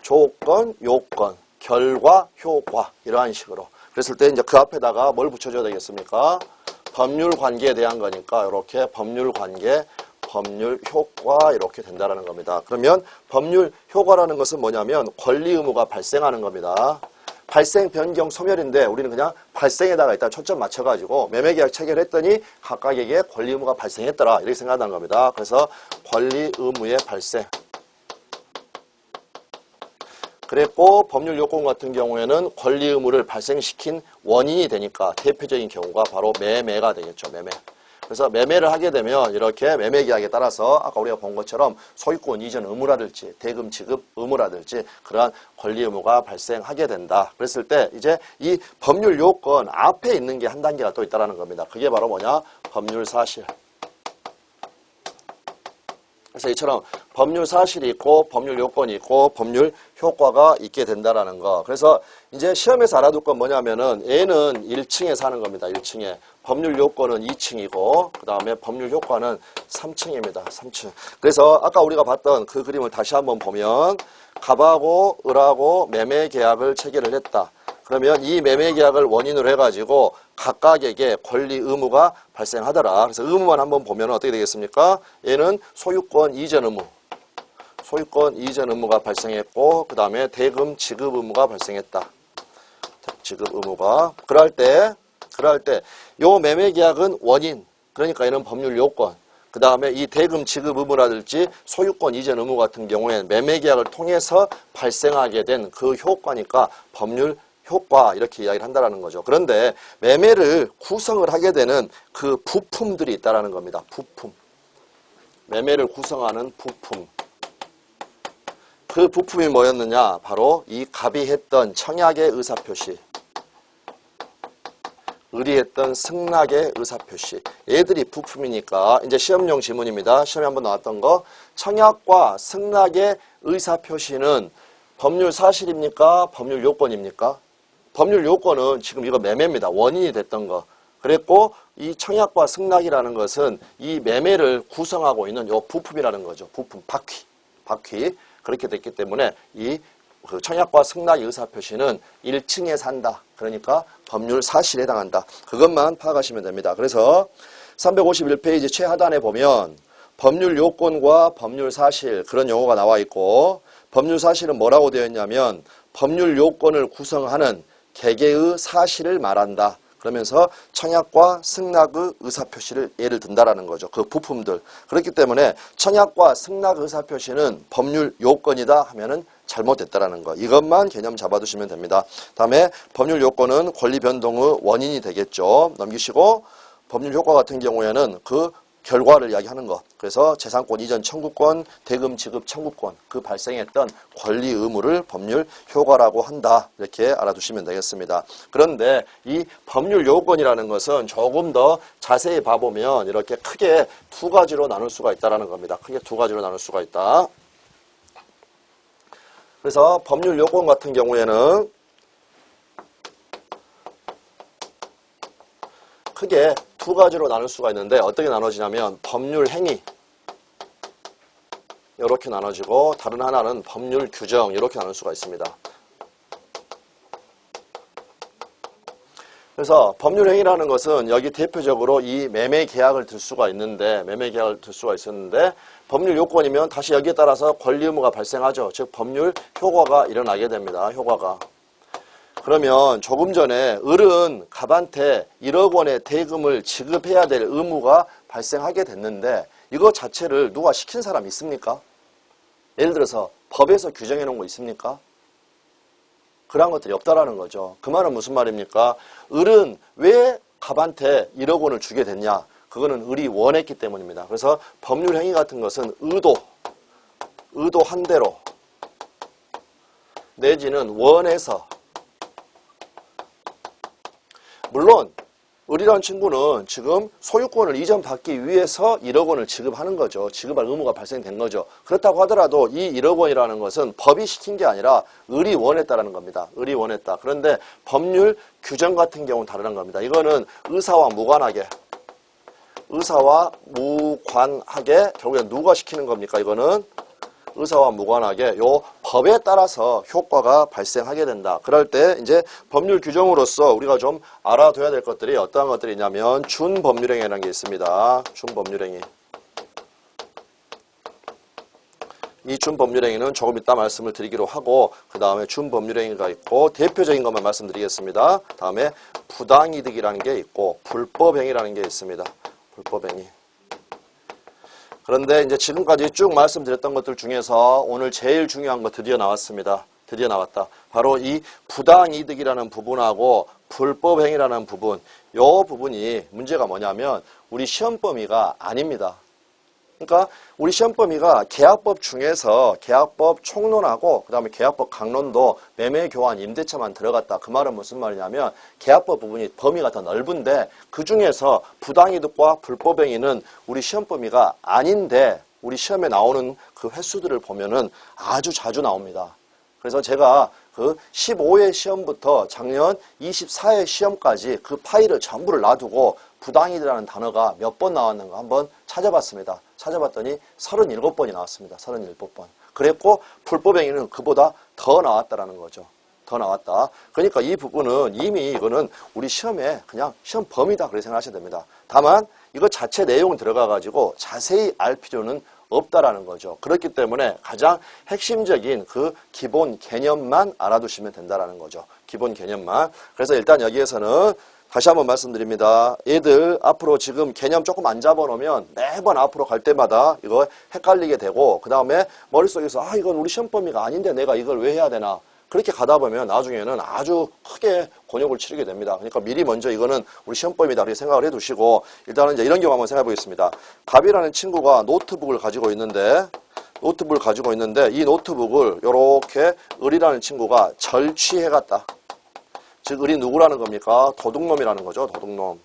조건, 요건, 결과, 효과 이러한 식으로 그랬을 때 이제 그 앞에다가 뭘 붙여줘야 되겠습니까? 법률 관계에 대한 거니까 이렇게 법률 관계, 법률 효과 이렇게 된다라는 겁니다. 그러면 법률 효과라는 것은 뭐냐면 권리 의무가 발생하는 겁니다. 발생, 변경, 소멸인데 우리는 그냥 발생에다가 일단 초점 맞춰가지고 매매계약 체결했더니 각각에게 권리 의무가 발생했더라 이렇게 생각하는 겁니다. 그래서 권리 의무의 발생. 그랬고 법률 요건 같은 경우에는 권리 의무를 발생시킨 원인이 되니까 대표적인 경우가 바로 매매가 되겠죠. 매매. 그래서 매매를 하게 되면 이렇게 매매계약에 따라서 아까 우리가 본 것처럼 소유권 이전 의무라든지 대금 지급 의무라든지 그러한 권리 의무가 발생하게 된다. 그랬을 때 이제 이 법률 요건 앞에 있는 게 한 단계가 또 있다는 겁니다. 그게 바로 뭐냐? 법률 사실. 그래서 이처럼 법률 사실이 있고 법률 요건이 있고 법률 효과가 있게 된다라는 거. 그래서 이제 시험에서 알아둘 건 뭐냐면은 얘는 1층에 사는 겁니다. 1층에. 법률 요건은 2층이고 그 다음에 법률 효과는 3층입니다. 3층. 그래서 아까 우리가 봤던 그 그림을 다시 한번 보면 갑하고 을하고 매매 계약을 체결을 했다. 그러면 이 매매 계약을 원인으로 해가지고 각각에게 권리 의무가 발생하더라. 그래서 의무만 한번 보면 어떻게 되겠습니까? 얘는 소유권 이전 의무. 소유권 이전 의무가 발생했고 그 다음에 대금 지급 의무가 발생했다. 지급 의무가. 그럴 때 요 매매 계약은 원인. 그러니까 얘는 법률 요건. 그 다음에 이 대금 지급 의무라든지 소유권 이전 의무 같은 경우에는 매매 계약을 통해서 발생하게 된 그 효과니까 법률 효과 이렇게 이야기를 한다는 거죠. 그런데 매매를 구성을 하게 되는 그 부품들이 있다는 겁니다. 부품. 매매를 구성하는 부품. 그 부품이 뭐였느냐? 바로 이 갑이 했던 청약의 의사표시, 을이 했던 승낙의 의사표시. 얘들이 부품이니까 이제 시험용 지문입니다. 시험에 한번 나왔던 거. 청약과 승낙의 의사표시는 법률 사실입니까? 법률 요건입니까? 법률 요건은 지금 이거 매매입니다. 원인이 됐던 거. 그랬고 이 청약과 승낙이라는 것은 이 매매를 구성하고 있는 요 부품이라는 거죠. 부품, 바퀴. 그렇게 됐기 때문에 이 청약과 승낙의 의사표시는 1층에 산다. 그러니까 법률 사실에 해당한다. 그것만 파악하시면 됩니다. 그래서 351페이지 최하단에 보면 법률 요건과 법률 사실 그런 용어가 나와 있고 법률 사실은 뭐라고 되어 있냐면 법률 요건을 구성하는 개개의 사실을 말한다. 그러면서 청약과 승낙의 의사표시를 예를 든다라는 거죠. 그 부품들. 그렇기 때문에 청약과 승낙 의사표시는 법률 요건이다 하면은 잘못됐다라는 거. 이것만 개념 잡아두시면 됩니다. 다음에 법률 요건은 권리 변동의 원인이 되겠죠. 넘기시고 법률 효과 같은 경우에는 그 결과를 이야기하는 것. 그래서 재산권 이전 청구권, 대금 지급 청구권, 그 발생했던 권리 의무를 법률 효과라고 한다. 이렇게 알아두시면 되겠습니다. 그런데 이 법률 요건이라는 것은 조금 더 자세히 봐보면 이렇게 크게 두 가지로 나눌 수가 있다는 겁니다. 크게 두 가지로 나눌 수가 있다. 그래서 법률 요건 같은 경우에는 크게 두 가지로 나눌 수가 있는데 어떻게 나눠지냐면 법률 행위 이렇게 나눠지고 다른 하나는 법률 규정 이렇게 나눌 수가 있습니다. 그래서 법률 행위라는 것은 여기 대표적으로 이 매매 계약을 들 수가 있는데 법률 요건이면 다시 여기에 따라서 권리 의무가 발생하죠. 즉 법률 효과가 일어나게 됩니다. 효과가. 그러면 조금 전에 을은 갑한테 1억 원의 대금을 지급해야 될 의무가 발생하게 됐는데 이거 자체를 누가 시킨 사람 있습니까? 예를 들어서 법에서 규정해 놓은 거 있습니까? 그런 것들이 없다라는 거죠. 그 말은 무슨 말입니까? 을은 왜 갑한테 1억 원을 주게 됐냐? 그거는 을이 원했기 때문입니다. 그래서 법률 행위 같은 것은 의도한 대로 내지는 원해서 물론 을이라는 친구는 지금 소유권을 이전받기 위해서 1억 원을 지급하는 거죠. 지급할 의무가 발생된 거죠. 그렇다고 하더라도 이 1억 원이라는 것은 법이 시킨 게 아니라 을이 원했다라는 겁니다. 을이 원했다. 그런데 법률 규정 같은 경우는 다르다는 겁니다. 이거는 의사와 무관하게 결국엔 누가 시키는 겁니까? 이거는 의사와 무관하게 요 법에 따라서 효과가 발생하게 된다. 그럴 때 이제 법률 규정으로서 우리가 좀 알아둬야 될 것들이 어떠한 것들이 있냐면 준법률행위라는 게 있습니다. 준법률행위. 이 준법률행위는 조금 이따 말씀을 드리기로 하고 그 다음에 준법률행위가 있고 대표적인 것만 말씀드리겠습니다. 다음에 부당이득이라는 게 있고 불법행위라는 게 있습니다. 불법행위. 그런데 이제 지금까지 쭉 말씀드렸던 것들 중에서 오늘 제일 중요한 거 드디어 나왔습니다. 드디어 나왔다. 바로 이 부당이득이라는 부분하고 불법행위라는 부분. 이 부분이 문제가 뭐냐면 우리 시험 범위가 아닙니다. 그러니까 우리 시험 범위가 계약법 중에서 계약법 총론하고 그 다음에 계약법 강론도 매매, 교환, 임대차만 들어갔다. 그 말은 무슨 말이냐면 계약법 부분이 범위가 더 넓은데 그 중에서 부당이득과 불법행위는 우리 시험 범위가 아닌데 우리 시험에 나오는 그 횟수들을 보면은 아주 자주 나옵니다. 그래서 제가 그 15회 시험부터 작년 24회 시험까지 그 파일을 전부를 놔두고 부당이득이라는 단어가 몇 번 나왔는가 한번 찾아봤습니다. 찾아봤더니 37번이 나왔습니다. 37번. 그랬고 불법행위는 그보다 더 나왔다라는 거죠. 더 나왔다. 그러니까 이 부분은 이미 이거는 우리 시험에 그냥 시험 범위다 그렇게 생각하셔야 됩니다. 다만 이거 자체 내용 들어가가지고 자세히 알 필요는 없다라는 거죠. 그렇기 때문에 가장 핵심적인 그 기본 개념만 알아두시면 된다라는 거죠. 기본 개념만. 그래서 일단 여기에서는 다시 한번 말씀드립니다. 얘들 앞으로 지금 개념 조금 안 잡아놓으면 매번 앞으로 갈 때마다 이거 헷갈리게 되고 그 다음에 머릿속에서 이건 우리 시험 범위가 아닌데 내가 이걸 왜 해야 되나 그렇게 가다 보면 나중에는 아주 크게 곤욕을 치르게 됩니다. 그러니까 미리 먼저 이거는 우리 시험범위다 이렇게 생각을 해두시고 일단은 이제 이런 경우 한번 생각해 보겠습니다. 갑이라는 친구가 노트북을 가지고 있는데 이 노트북을 이렇게 을이라는 친구가 절취해 갔다. 즉 을이 누구라는 겁니까? 도둑놈이라는 거죠. 도둑놈.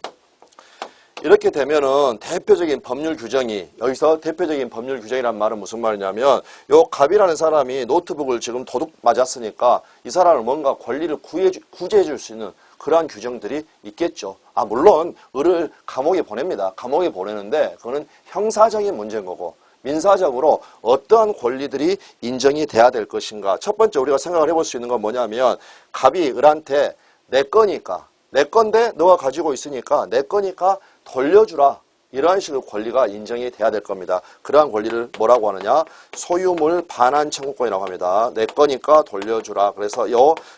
이렇게 되면은 대표적인 법률 규정이 여기서 대표적인 법률 규정이란 말은 무슨 말이냐면 요 갑이라는 사람이 노트북을 지금 도둑 맞았으니까 이 사람을 뭔가 권리를 구제해 줄 수 있는 그러한 규정들이 있겠죠. 물론 을을 감옥에 보냅니다. 감옥에 보내는데 그거는 형사적인 문제인 거고 민사적으로 어떠한 권리들이 인정이 돼야 될 것인가. 첫 번째 우리가 생각을 해볼 수 있는 건 뭐냐면 갑이 을한테 내 거니까 내 건데 너가 가지고 있으니까 내 거니까 돌려주라. 이러한 식의 권리가 인정이 돼야 될 겁니다. 그러한 권리를 뭐라고 하느냐? 소유물 반환 청구권이라고 합니다. 내 거니까 돌려주라. 그래서 이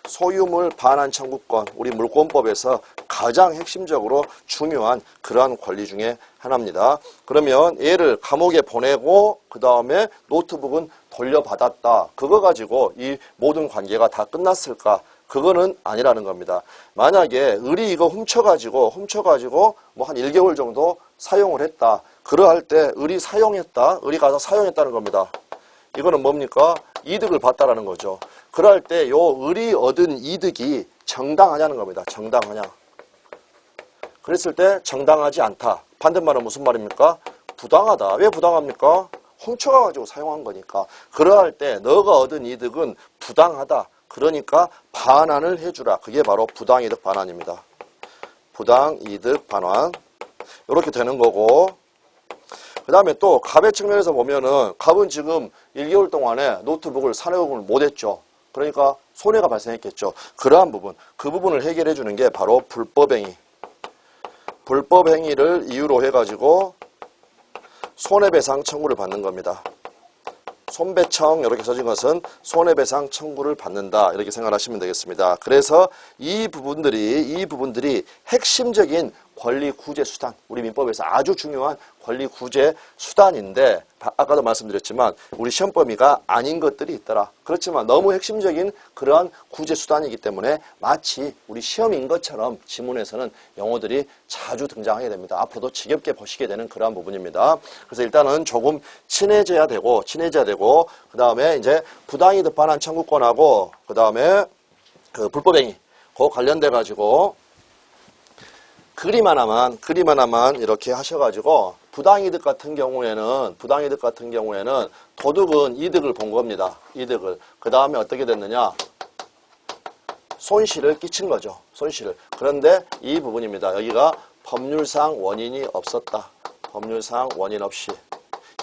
소유물 반환 청구권, 우리 물권법에서 가장 핵심적으로 중요한 그러한 권리 중에 하나입니다. 그러면 얘를 감옥에 보내고 그 다음에 노트북은 돌려받았다. 그거 가지고 이 모든 관계가 다 끝났을까? 그거는 아니라는 겁니다. 만약에 을이 이거 훔쳐가지고 뭐 한 1개월 정도 사용을 했다. 그러할 때 을이 가서 사용했다는 겁니다. 이거는 뭡니까? 이득을 봤다라는 거죠. 그럴 때 요 을이 얻은 이득이 정당하냐는 겁니다. 정당하냐. 그랬을 때 정당하지 않다. 반대말은 무슨 말입니까? 부당하다. 왜 부당합니까? 훔쳐가지고 사용한 거니까. 그러할 때 너가 얻은 이득은 부당하다. 그러니까 반환을 해주라. 그게 바로 부당이득 반환입니다. 부당이득 반환. 이렇게 되는 거고 그 다음에 또 갑의 측면에서 보면은 갑은 지금 1개월 동안에 노트북을 사용을 못했죠. 그러니까 손해가 발생했겠죠. 그러한 부분, 그 부분을 해결해 주는 게 바로 불법행위. 불법행위를 이유로 해가지고 손해배상 청구를 받는 겁니다. 손배청 이렇게 써진 것은 손해배상 청구를 받는다 이렇게 생각하시면 되겠습니다. 그래서 이 부분들이 핵심적인 권리구제 수단, 우리 민법에서 아주 중요한 권리구제 수단인데 아까도 말씀드렸지만 우리 시험 범위가 아닌 것들이 있더라. 그렇지만 너무 핵심적인 그러한 구제 수단이기 때문에 마치 우리 시험인 것처럼 지문에서는 용어들이 자주 등장하게 됩니다. 앞으로도 지겹게 보시게 되는 그러한 부분입니다. 그래서 일단은 조금 친해져야 되고 그 다음에 이제 부당이득 반환 청구권하고 그 다음에 그 불법행위 그 관련돼 가지고 그림 하나만 이렇게 하셔가지고 부당이득 같은 경우에는 도둑은 이득을 본 겁니다. 이득을. 그 다음에 어떻게 됐느냐? 손실을 끼친 거죠. 손실을. 그런데 이 부분입니다. 여기가 법률상 원인이 없었다. 법률상 원인 없이.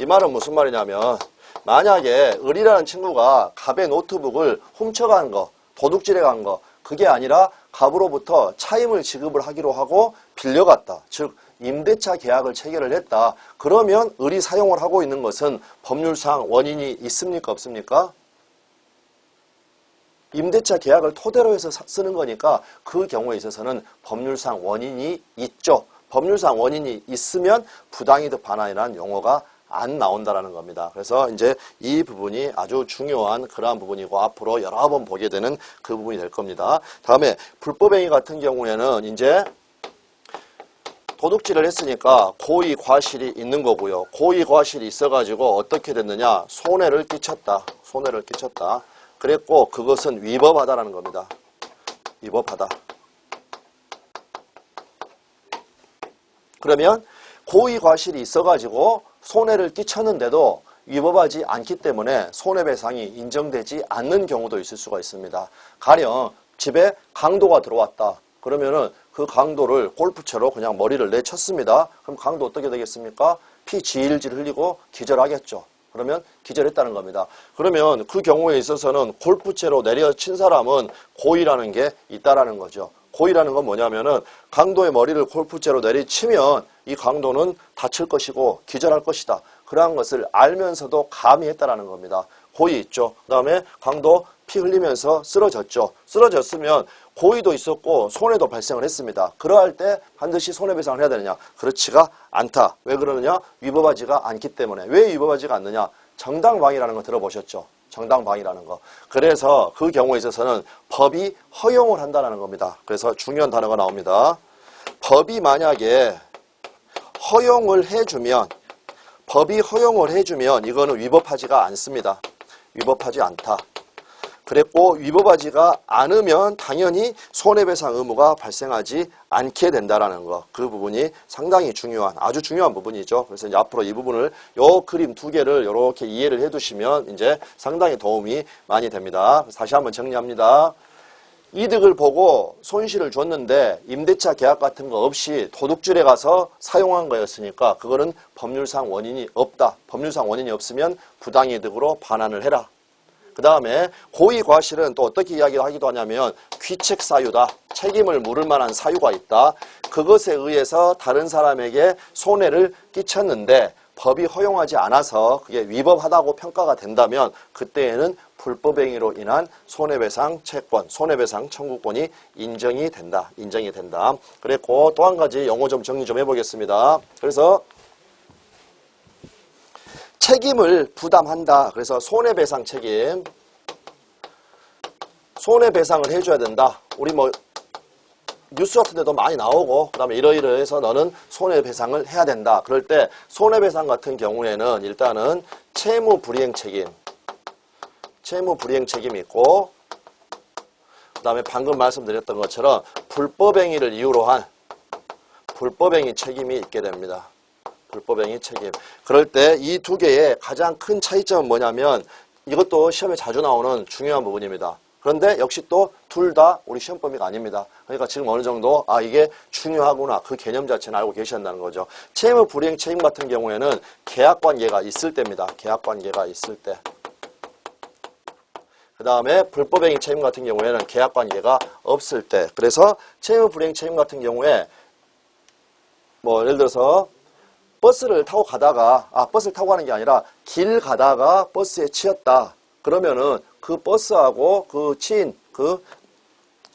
이 말은 무슨 말이냐면 만약에 을이라는 친구가 갑의 노트북을 훔쳐간 거, 도둑질해 간 거, 그게 아니라 갑으로부터 차임을 지급을 하기로 하고 빌려갔다. 즉 임대차 계약을 체결을 했다. 그러면 을이 사용을 하고 있는 것은 법률상 원인이 있습니까? 없습니까? 임대차 계약을 토대로 해서 쓰는 거니까 그 경우에 있어서는 법률상 원인이 있죠. 법률상 원인이 있으면 부당이득 반환이라는 용어가 안 나온다라는 겁니다. 그래서 이제 이 부분이 아주 중요한 그러한 부분이고 앞으로 여러 번 보게 되는 그 부분이 될 겁니다. 다음에 불법행위 같은 경우에는 이제 도둑질을 했으니까 고의 과실이 있는 거고요. 고의 과실이 있어가지고 어떻게 됐느냐? 손해를 끼쳤다. 손해를 끼쳤다. 그랬고 그것은 위법하다라는 겁니다. 위법하다. 그러면 고의 과실이 있어가지고 손해를 끼쳤는데도 위법하지 않기 때문에 손해배상이 인정되지 않는 경우도 있을 수가 있습니다. 가령 집에 강도가 들어왔다. 그러면은 그 강도를 골프채로 그냥 머리를 내쳤습니다. 그럼 강도 어떻게 되겠습니까? 피 지일질 흘리고 기절하겠죠. 그러면 기절했다는 겁니다. 그러면 그 경우에 있어서는 골프채로 내려친 사람은 고의라는 게 있다라는 거죠. 고의라는 건 뭐냐면은 강도의 머리를 골프채로 내리치면 이 강도는 다칠 것이고 기절할 것이다. 그러한 것을 알면서도 감히 했다라는 겁니다. 고의 있죠. 그 다음에 강도 피 흘리면서 쓰러졌죠. 쓰러졌으면 고의도 있었고 손해도 발생을 했습니다. 그러할 때 반드시 손해배상을 해야 되느냐? 그렇지가 않다. 왜 그러느냐? 위법하지가 않기 때문에. 왜 위법하지가 않느냐? 정당방위라는 거 들어보셨죠? 정당방위라는 거. 그래서 그 경우에 있어서는 법이 허용을 한다는 겁니다. 그래서 중요한 단어가 나옵니다. 법이 만약에 법이 허용을 해주면 이거는 위법하지가 않습니다. 위법하지 않다. 그랬고 위법하지가 않으면 당연히 손해배상 의무가 발생하지 않게 된다라는 거. 그 부분이 상당히 중요한, 아주 중요한 부분이죠. 그래서 이제 앞으로 이 부분을 요 그림 두 개를 이렇게 이해를 해두시면 이제 상당히 도움이 많이 됩니다. 다시 한번 정리합니다. 이득을 보고 손실을 줬는데 임대차 계약 같은 거 없이 도둑질에 가서 사용한 거였으니까 그거는 법률상 원인이 없다. 법률상 원인이 없으면 부당이득으로 반환을 해라. 그 다음에 고의과실은 또 어떻게 이야기하기도 하냐면 귀책사유다. 책임을 물을 만한 사유가 있다. 그것에 의해서 다른 사람에게 손해를 끼쳤는데 법이 허용하지 않아서 그게 위법하다고 평가가 된다면 그때에는 불법행위로 인한 손해배상 채권, 손해배상 청구권이 인정이 된다. 그랬고 또 한 가지 용어 좀 정리 좀 해보겠습니다. 그래서 책임을 부담한다. 그래서 손해배상 책임. 손해배상을 해줘야 된다. 우리 뭐 뉴스 같은 데도 많이 나오고 그 다음에 이러이러해서 너는 손해배상을 해야 된다. 그럴 때 손해배상 같은 경우에는 일단은 채무불이행 책임이 있고 그 다음에 방금 말씀드렸던 것처럼 불법행위를 이유로 한 불법행위 책임이 있게 됩니다. 불법행위 책임. 그럴 때 이 두 개의 가장 큰 차이점은 뭐냐면 이것도 시험에 자주 나오는 중요한 부분입니다. 그런데 역시 또 둘 다 우리 시험 범위가 아닙니다. 그러니까 지금 어느 정도 이게 중요하구나. 그 개념 자체는 알고 계신다는 거죠. 채무 불이행 책임 같은 경우에는 계약관계가 있을 때입니다. 계약관계가 있을 때. 그 다음에 불법행위 책임 같은 경우에는 계약관계가 없을 때. 그래서 채무 불이행 책임 같은 경우에 뭐 예를 들어서 버스를 타고 가다가 버스를 타고 가는 게 아니라 길 가다가 버스에 치였다. 그러면은 그 버스하고 그 치인 그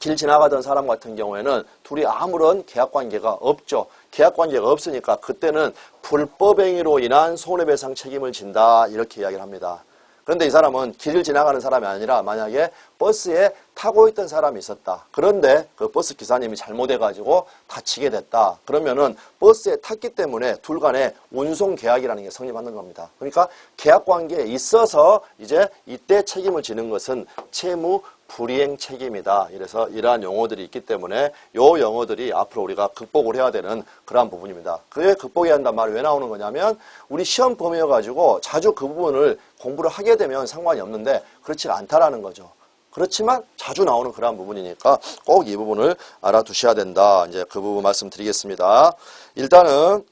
길 지나가던 사람 같은 경우에는 둘이 아무런 계약관계가 없죠. 계약관계가 없으니까 그때는 불법행위로 인한 손해배상 책임을 진다. 이렇게 이야기를 합니다. 그런데 이 사람은 길을 지나가는 사람이 아니라 만약에 버스에 타고 있던 사람이 있었다. 그런데 그 버스 기사님이 잘못해가지고 다치게 됐다. 그러면은 버스에 탔기 때문에 둘 간의 운송 계약이라는 게 성립하는 겁니다. 그러니까 계약 관계에 있어서 이제 이때 책임을 지는 것은 채무 불이행 책임이다. 이래서 이러한 용어들이 있기 때문에 요 용어들이 앞으로 우리가 극복을 해야 되는 그러한 부분입니다. 그게 극복해야 한단 말이 왜 나오는 거냐면 우리 시험 범위여가지고 자주 그 부분을 공부를 하게 되면 상관이 없는데 그렇지 않다라는 거죠. 그렇지만 자주 나오는 그러한 부분이니까 꼭 이 부분을 알아두셔야 된다. 이제 그 부분 말씀드리겠습니다. 일단은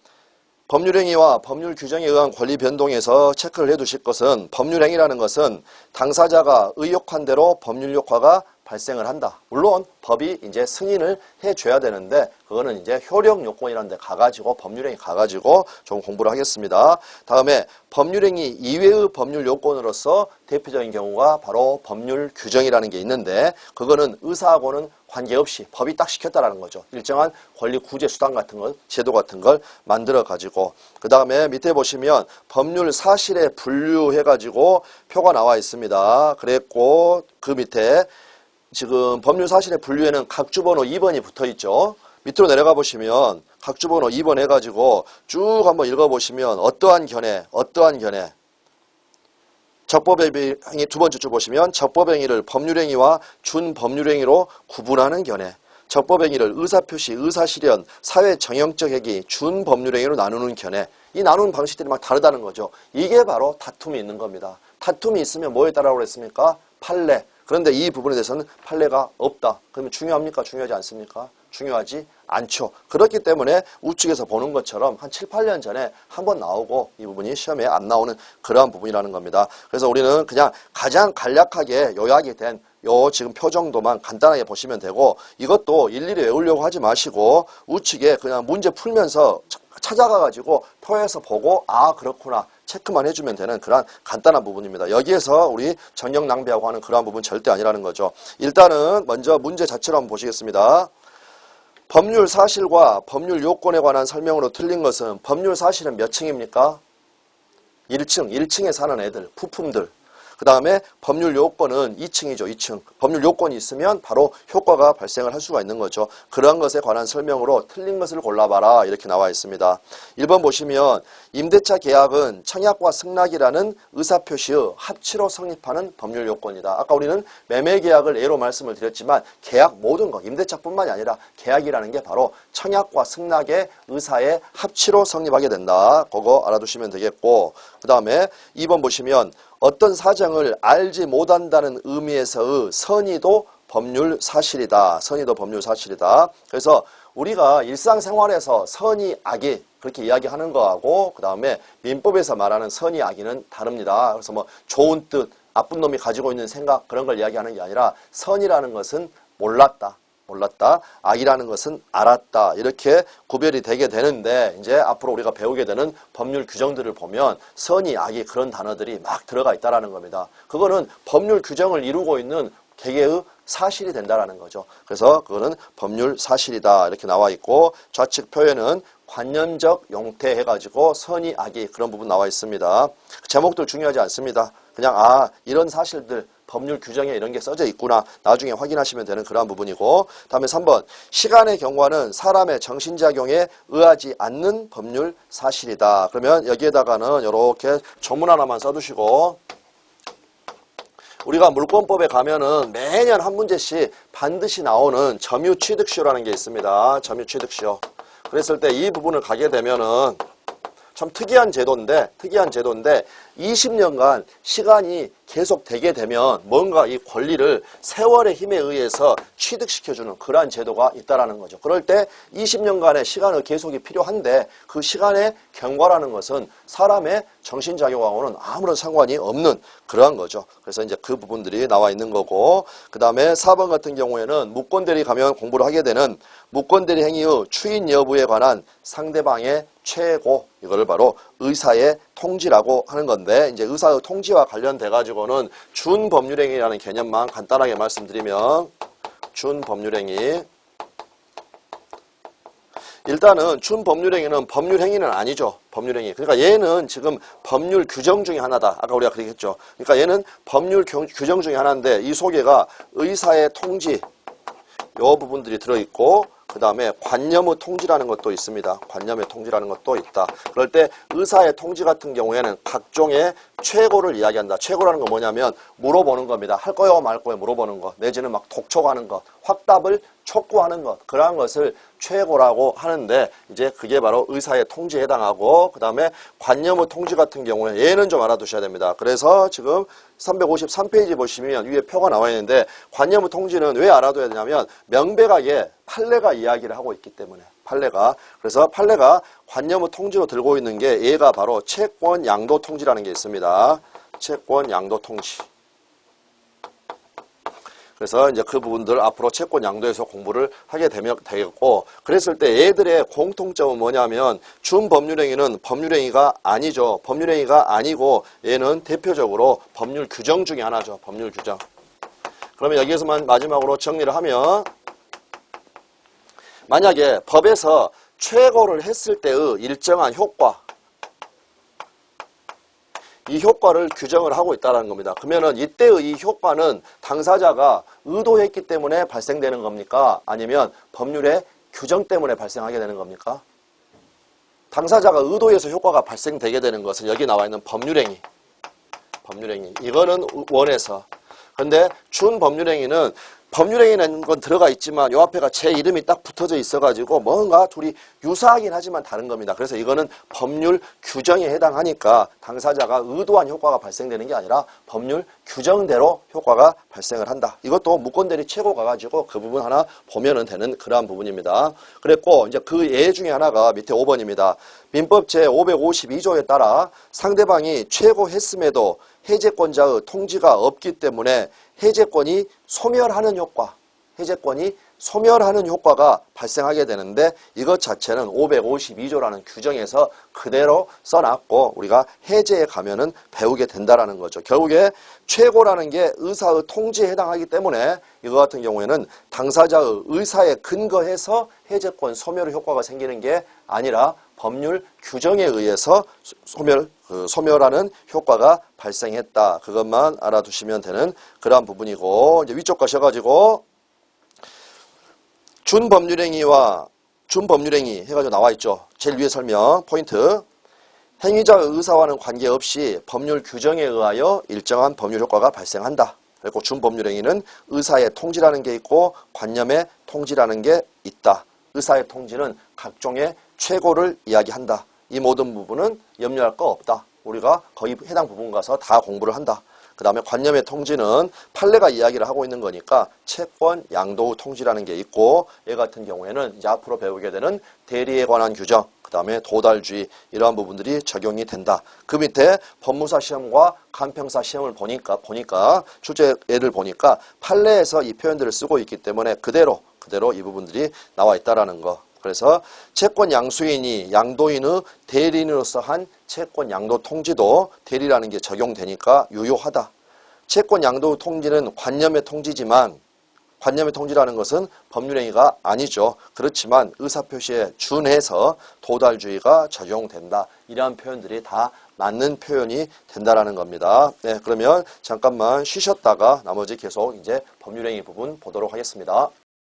법률행위와 법률 규정에 의한 권리 변동에서 체크를 해두실 것은 법률행위라는 것은 당사자가 의혹한 대로 법률 효과가 발생을 한다. 물론 법이 이제 승인을 해줘야 되는데 그거는 이제 효력 요건이라는 데 가가지고 법률행위 가가지고 좀 공부를 하겠습니다. 다음에 법률행위 이외의 법률 요건으로서 대표적인 경우가 바로 법률 규정이라는 게 있는데 그거는 의사하고는 관계없이 법이 딱 시켰다라는 거죠. 일정한 권리 구제 수단 같은 걸, 제도 같은 걸 만들어 가지고 그 다음에 밑에 보시면 법률 사실에 분류해 가지고 표가 나와 있습니다. 그랬고 그 밑에 지금 법률 사실의 분류에는 각주번호 2번이 붙어 있죠. 밑으로 내려가 보시면 각주번호 2번 해가지고 쭉 한번 읽어보시면 어떠한 견해 적법행위 두 번째 줄 보시면 적법행위를 법률행위와 준법률행위로 구분하는 견해 적법행위를 의사표시, 의사실현, 사회정형적 행위, 준법률행위로 나누는 견해 이 나누는 방식들이 막 다르다는 거죠. 이게 바로 다툼이 있는 겁니다. 다툼이 있으면 뭐에 따라고 그랬습니까? 판례. 그런데 이 부분에 대해서는 판례가 없다. 그러면 중요합니까? 중요하지 않습니까? 중요하지 않죠. 그렇기 때문에 우측에서 보는 것처럼 한 7, 8년 전에 한번 나오고 이 부분이 시험에 안 나오는 그러한 부분이라는 겁니다. 그래서 우리는 그냥 가장 간략하게 요약이 된 요 지금 표 정도만 간단하게 보시면 되고 이것도 일일이 외우려고 하지 마시고 우측에 그냥 문제 풀면서 찾아가가지고 표에서 보고 그렇구나 체크만 해주면 되는 그런 간단한 부분입니다. 여기에서 우리 정력 낭비하고 하는 그러한 부분 절대 아니라는 거죠. 일단은 먼저 문제 자체로 한번 보시겠습니다. 법률 사실과 법률 요건에 관한 설명으로 틀린 것은 법률 사실은 몇 층입니까? 1층, 1층에 사는 애들, 부품들. 그 다음에 법률 요건은 2층이죠. 2층. 법률 요건이 있으면 바로 효과가 발생을 할 수가 있는 거죠. 그러한 것에 관한 설명으로 틀린 것을 골라봐라 이렇게 나와 있습니다. 1번 보시면 임대차 계약은 청약과 승낙이라는 의사표시의 합치로 성립하는 법률 요건이다. 아까 우리는 매매 계약을 예로 말씀을 드렸지만 계약 모든 것, 임대차뿐만이 아니라 계약이라는 게 바로 청약과 승낙의 의사의 합치로 성립하게 된다. 그거 알아두시면 되겠고, 그 다음에 2번 보시면 어떤 사정을 알지 못한다는 의미에서의 선의도 법률 사실이다. 선의도 법률 사실이다. 그래서 우리가 일상생활에서 선의, 악의 그렇게 이야기하는 거하고 그 다음에 민법에서 말하는 선의, 악의는 다릅니다. 그래서 뭐 좋은 뜻, 나쁜 놈이 가지고 있는 생각 그런 걸 이야기하는 게 아니라 선이라는 것은 몰랐다. 악이라는 것은 알았다. 이렇게 구별이 되게 되는데 이제 앞으로 우리가 배우게 되는 법률 규정들을 보면 선의, 악의 그런 단어들이 막 들어가 있다라는 겁니다. 그거는 법률 규정을 이루고 있는 개개의 사실이 된다라는 거죠. 그래서 그거는 법률 사실이다 이렇게 나와 있고 좌측 표현은 관념적 용태 해가지고 선의, 악의 그런 부분 나와 있습니다. 제목들 중요하지 않습니다. 그냥 이런 사실들 법률 규정에 이런 게 써져 있구나 나중에 확인하시면 되는 그러한 부분이고, 다음에 3번 시간의 경과는 사람의 정신작용에 의하지 않는 법률 사실이다. 그러면 여기에다가는 이렇게 조문 하나만 써두시고, 우리가 물권법에 가면은 매년 한 문제씩 반드시 나오는 점유취득시효라는 게 있습니다. 점유취득시효. 그랬을 때 이 부분을 가게 되면은 참 특이한 제도인데 20년간 시간이 계속 되게 되면 뭔가 이 권리를 세월의 힘에 의해서 취득시켜주는 그러한 제도가 있다라는 거죠. 그럴 때 20년간의 시간의 계속이 필요한데 그 시간의 경과라는 것은 사람의 정신작용하고는 아무런 상관이 없는 그러한 거죠. 그래서 이제 그 부분들이 나와 있는 거고, 그 다음에 4번 같은 경우에는 무권대리 가면 공부를 하게 되는 무권대리 행위의 추인 여부에 관한 상대방의 최고, 이거를 바로 의사의 통지라고 하는 건데, 이제 의사의 통지와 관련돼 가지고는 준법률행위라는 개념만 간단하게 말씀드리면, 준법률행위. 일단은 준법률행위는 법률행위는 아니죠. 법률행위. 그러니까 얘는 지금 법률 규정 중에 하나다. 아까 우리가 그렇게 했죠. 그러니까 얘는 법률 규정 중에 하나인데 이 속에가 의사의 통지 요 부분들이 들어있고, 그 다음에 관념의 통지라는 것도 있습니다. 관념의 통지라는 것도 있다. 그럴 때 의사의 통지 같은 경우에는 각종의 최고를 이야기한다. 최고라는 건 뭐냐면 물어보는 겁니다. 할 거요 말 거요 물어보는 것, 내지는 막 독촉하는 것, 확답을 촉구하는 것, 그러한 것을 최고라고 하는데 이제 그게 바로 의사의 통지에 해당하고, 그 다음에 관념의 통지 같은 경우에 얘는 좀 알아두셔야 됩니다. 그래서 지금 353페이지 보시면 위에 표가 나와 있는데 관념의 통지는 왜 알아둬야 되냐면 명백하게 판례가 이야기를 하고 있기 때문에 판례가. 그래서 판례가 관념의 통지로 들고 있는 게 얘가 바로 채권 양도 통지라는 게 있습니다. 채권 양도 통지. 그래서 이제 그 부분들 앞으로 채권 양도에서 공부를 하게 되겠고, 그랬을 때 얘들의 공통점은 뭐냐면 준법률행위는 법률행위가 아니죠. 법률행위가 아니고 얘는 대표적으로 법률 규정 중에 하나죠. 법률 규정. 그러면 여기에서만 마지막으로 정리를 하면, 만약에 법에서 최고를 했을 때의 일정한 효과, 이 효과를 규정을 하고 있다는 겁니다. 그러면은 이때의 이 효과는 당사자가 의도했기 때문에 발생되는 겁니까? 아니면 법률의 규정 때문에 발생하게 되는 겁니까? 당사자가 의도해서 효과가 발생되게 되는 것은 여기 나와 있는 법률행위. 이거는 원에서. 그런데 준법률행위는 법률행위라는 건 들어가 있지만 요 앞에가 제 이름이 딱 붙어져 있어가지고 뭔가 둘이 유사하긴 하지만 다른 겁니다. 그래서 이거는 법률 규정에 해당하니까 당사자가 의도한 효과가 발생되는 게 아니라 법률 규정대로 효과가 발생을 한다. 이것도 무권대리 최고 가가지고 그 부분 하나 보면은 되는 그러한 부분입니다. 그랬고 이제 그 예 중에 하나가 밑에 5번입니다. 민법 제552조에 따라 상대방이 최고했음에도 해제권자의 통지가 없기 때문에 해제권이 소멸하는 효과, 해제권이 소멸하는 효과가 발생하게 되는데 이것 자체는 552조라는 규정에서 그대로 써놨고 우리가 해제에 가면은 배우게 된다라는 거죠. 결국에 최고라는 게 의사의 통지에 해당하기 때문에 이거 같은 경우에는 당사자의 의사에 근거해서 해제권 소멸의 효과가 생기는 게 아니라 법률 규정에 의해서 소멸하는 효과가 발생했다. 그것만 알아두시면 되는 그러한 부분이고 이제 위쪽 가셔가지고 준법률행위와 준법률행위 해가지고 나와 있죠. 제일 위에 설명 포인트. 행위자의 의사와는 관계없이 법률 규정에 의하여 일정한 법률 효과가 발생한다. 그리고 준법률행위는 의사의 통지라는 게 있고 관념의 통지라는 게 있다. 의사의 통지는 각종의 최고를 이야기한다. 이 모든 부분은 염려할 거 없다. 우리가 거의 해당 부분 가서 다 공부를 한다. 그 다음에 관념의 통지는 판례가 이야기를 하고 있는 거니까 채권 양도의 통지라는 게 있고 얘 같은 경우에는 이제 앞으로 배우게 되는 대리에 관한 규정 그 다음에 도달주의 이러한 부분들이 적용이 된다. 그 밑에 법무사 시험과 간평사 시험을 보니까 출제예를 보니까 판례에서 이 표현들을 쓰고 있기 때문에 그대로 이 부분들이 나와 있다라는 거. 그래서 채권 양수인이 양도인의 대리인으로서 한 채권 양도 통지도 대리라는 게 적용되니까 유효하다. 채권 양도 통지는 관념의 통지지만 관념의 통지라는 것은 법률행위가 아니죠. 그렇지만 의사표시에 준해서 도달주의가 적용된다. 이러한 표현들이 다 맞는 표현이 된다라는 겁니다. 네, 그러면 잠깐만 쉬셨다가 나머지 계속 이제 법률행위 부분 보도록 하겠습니다.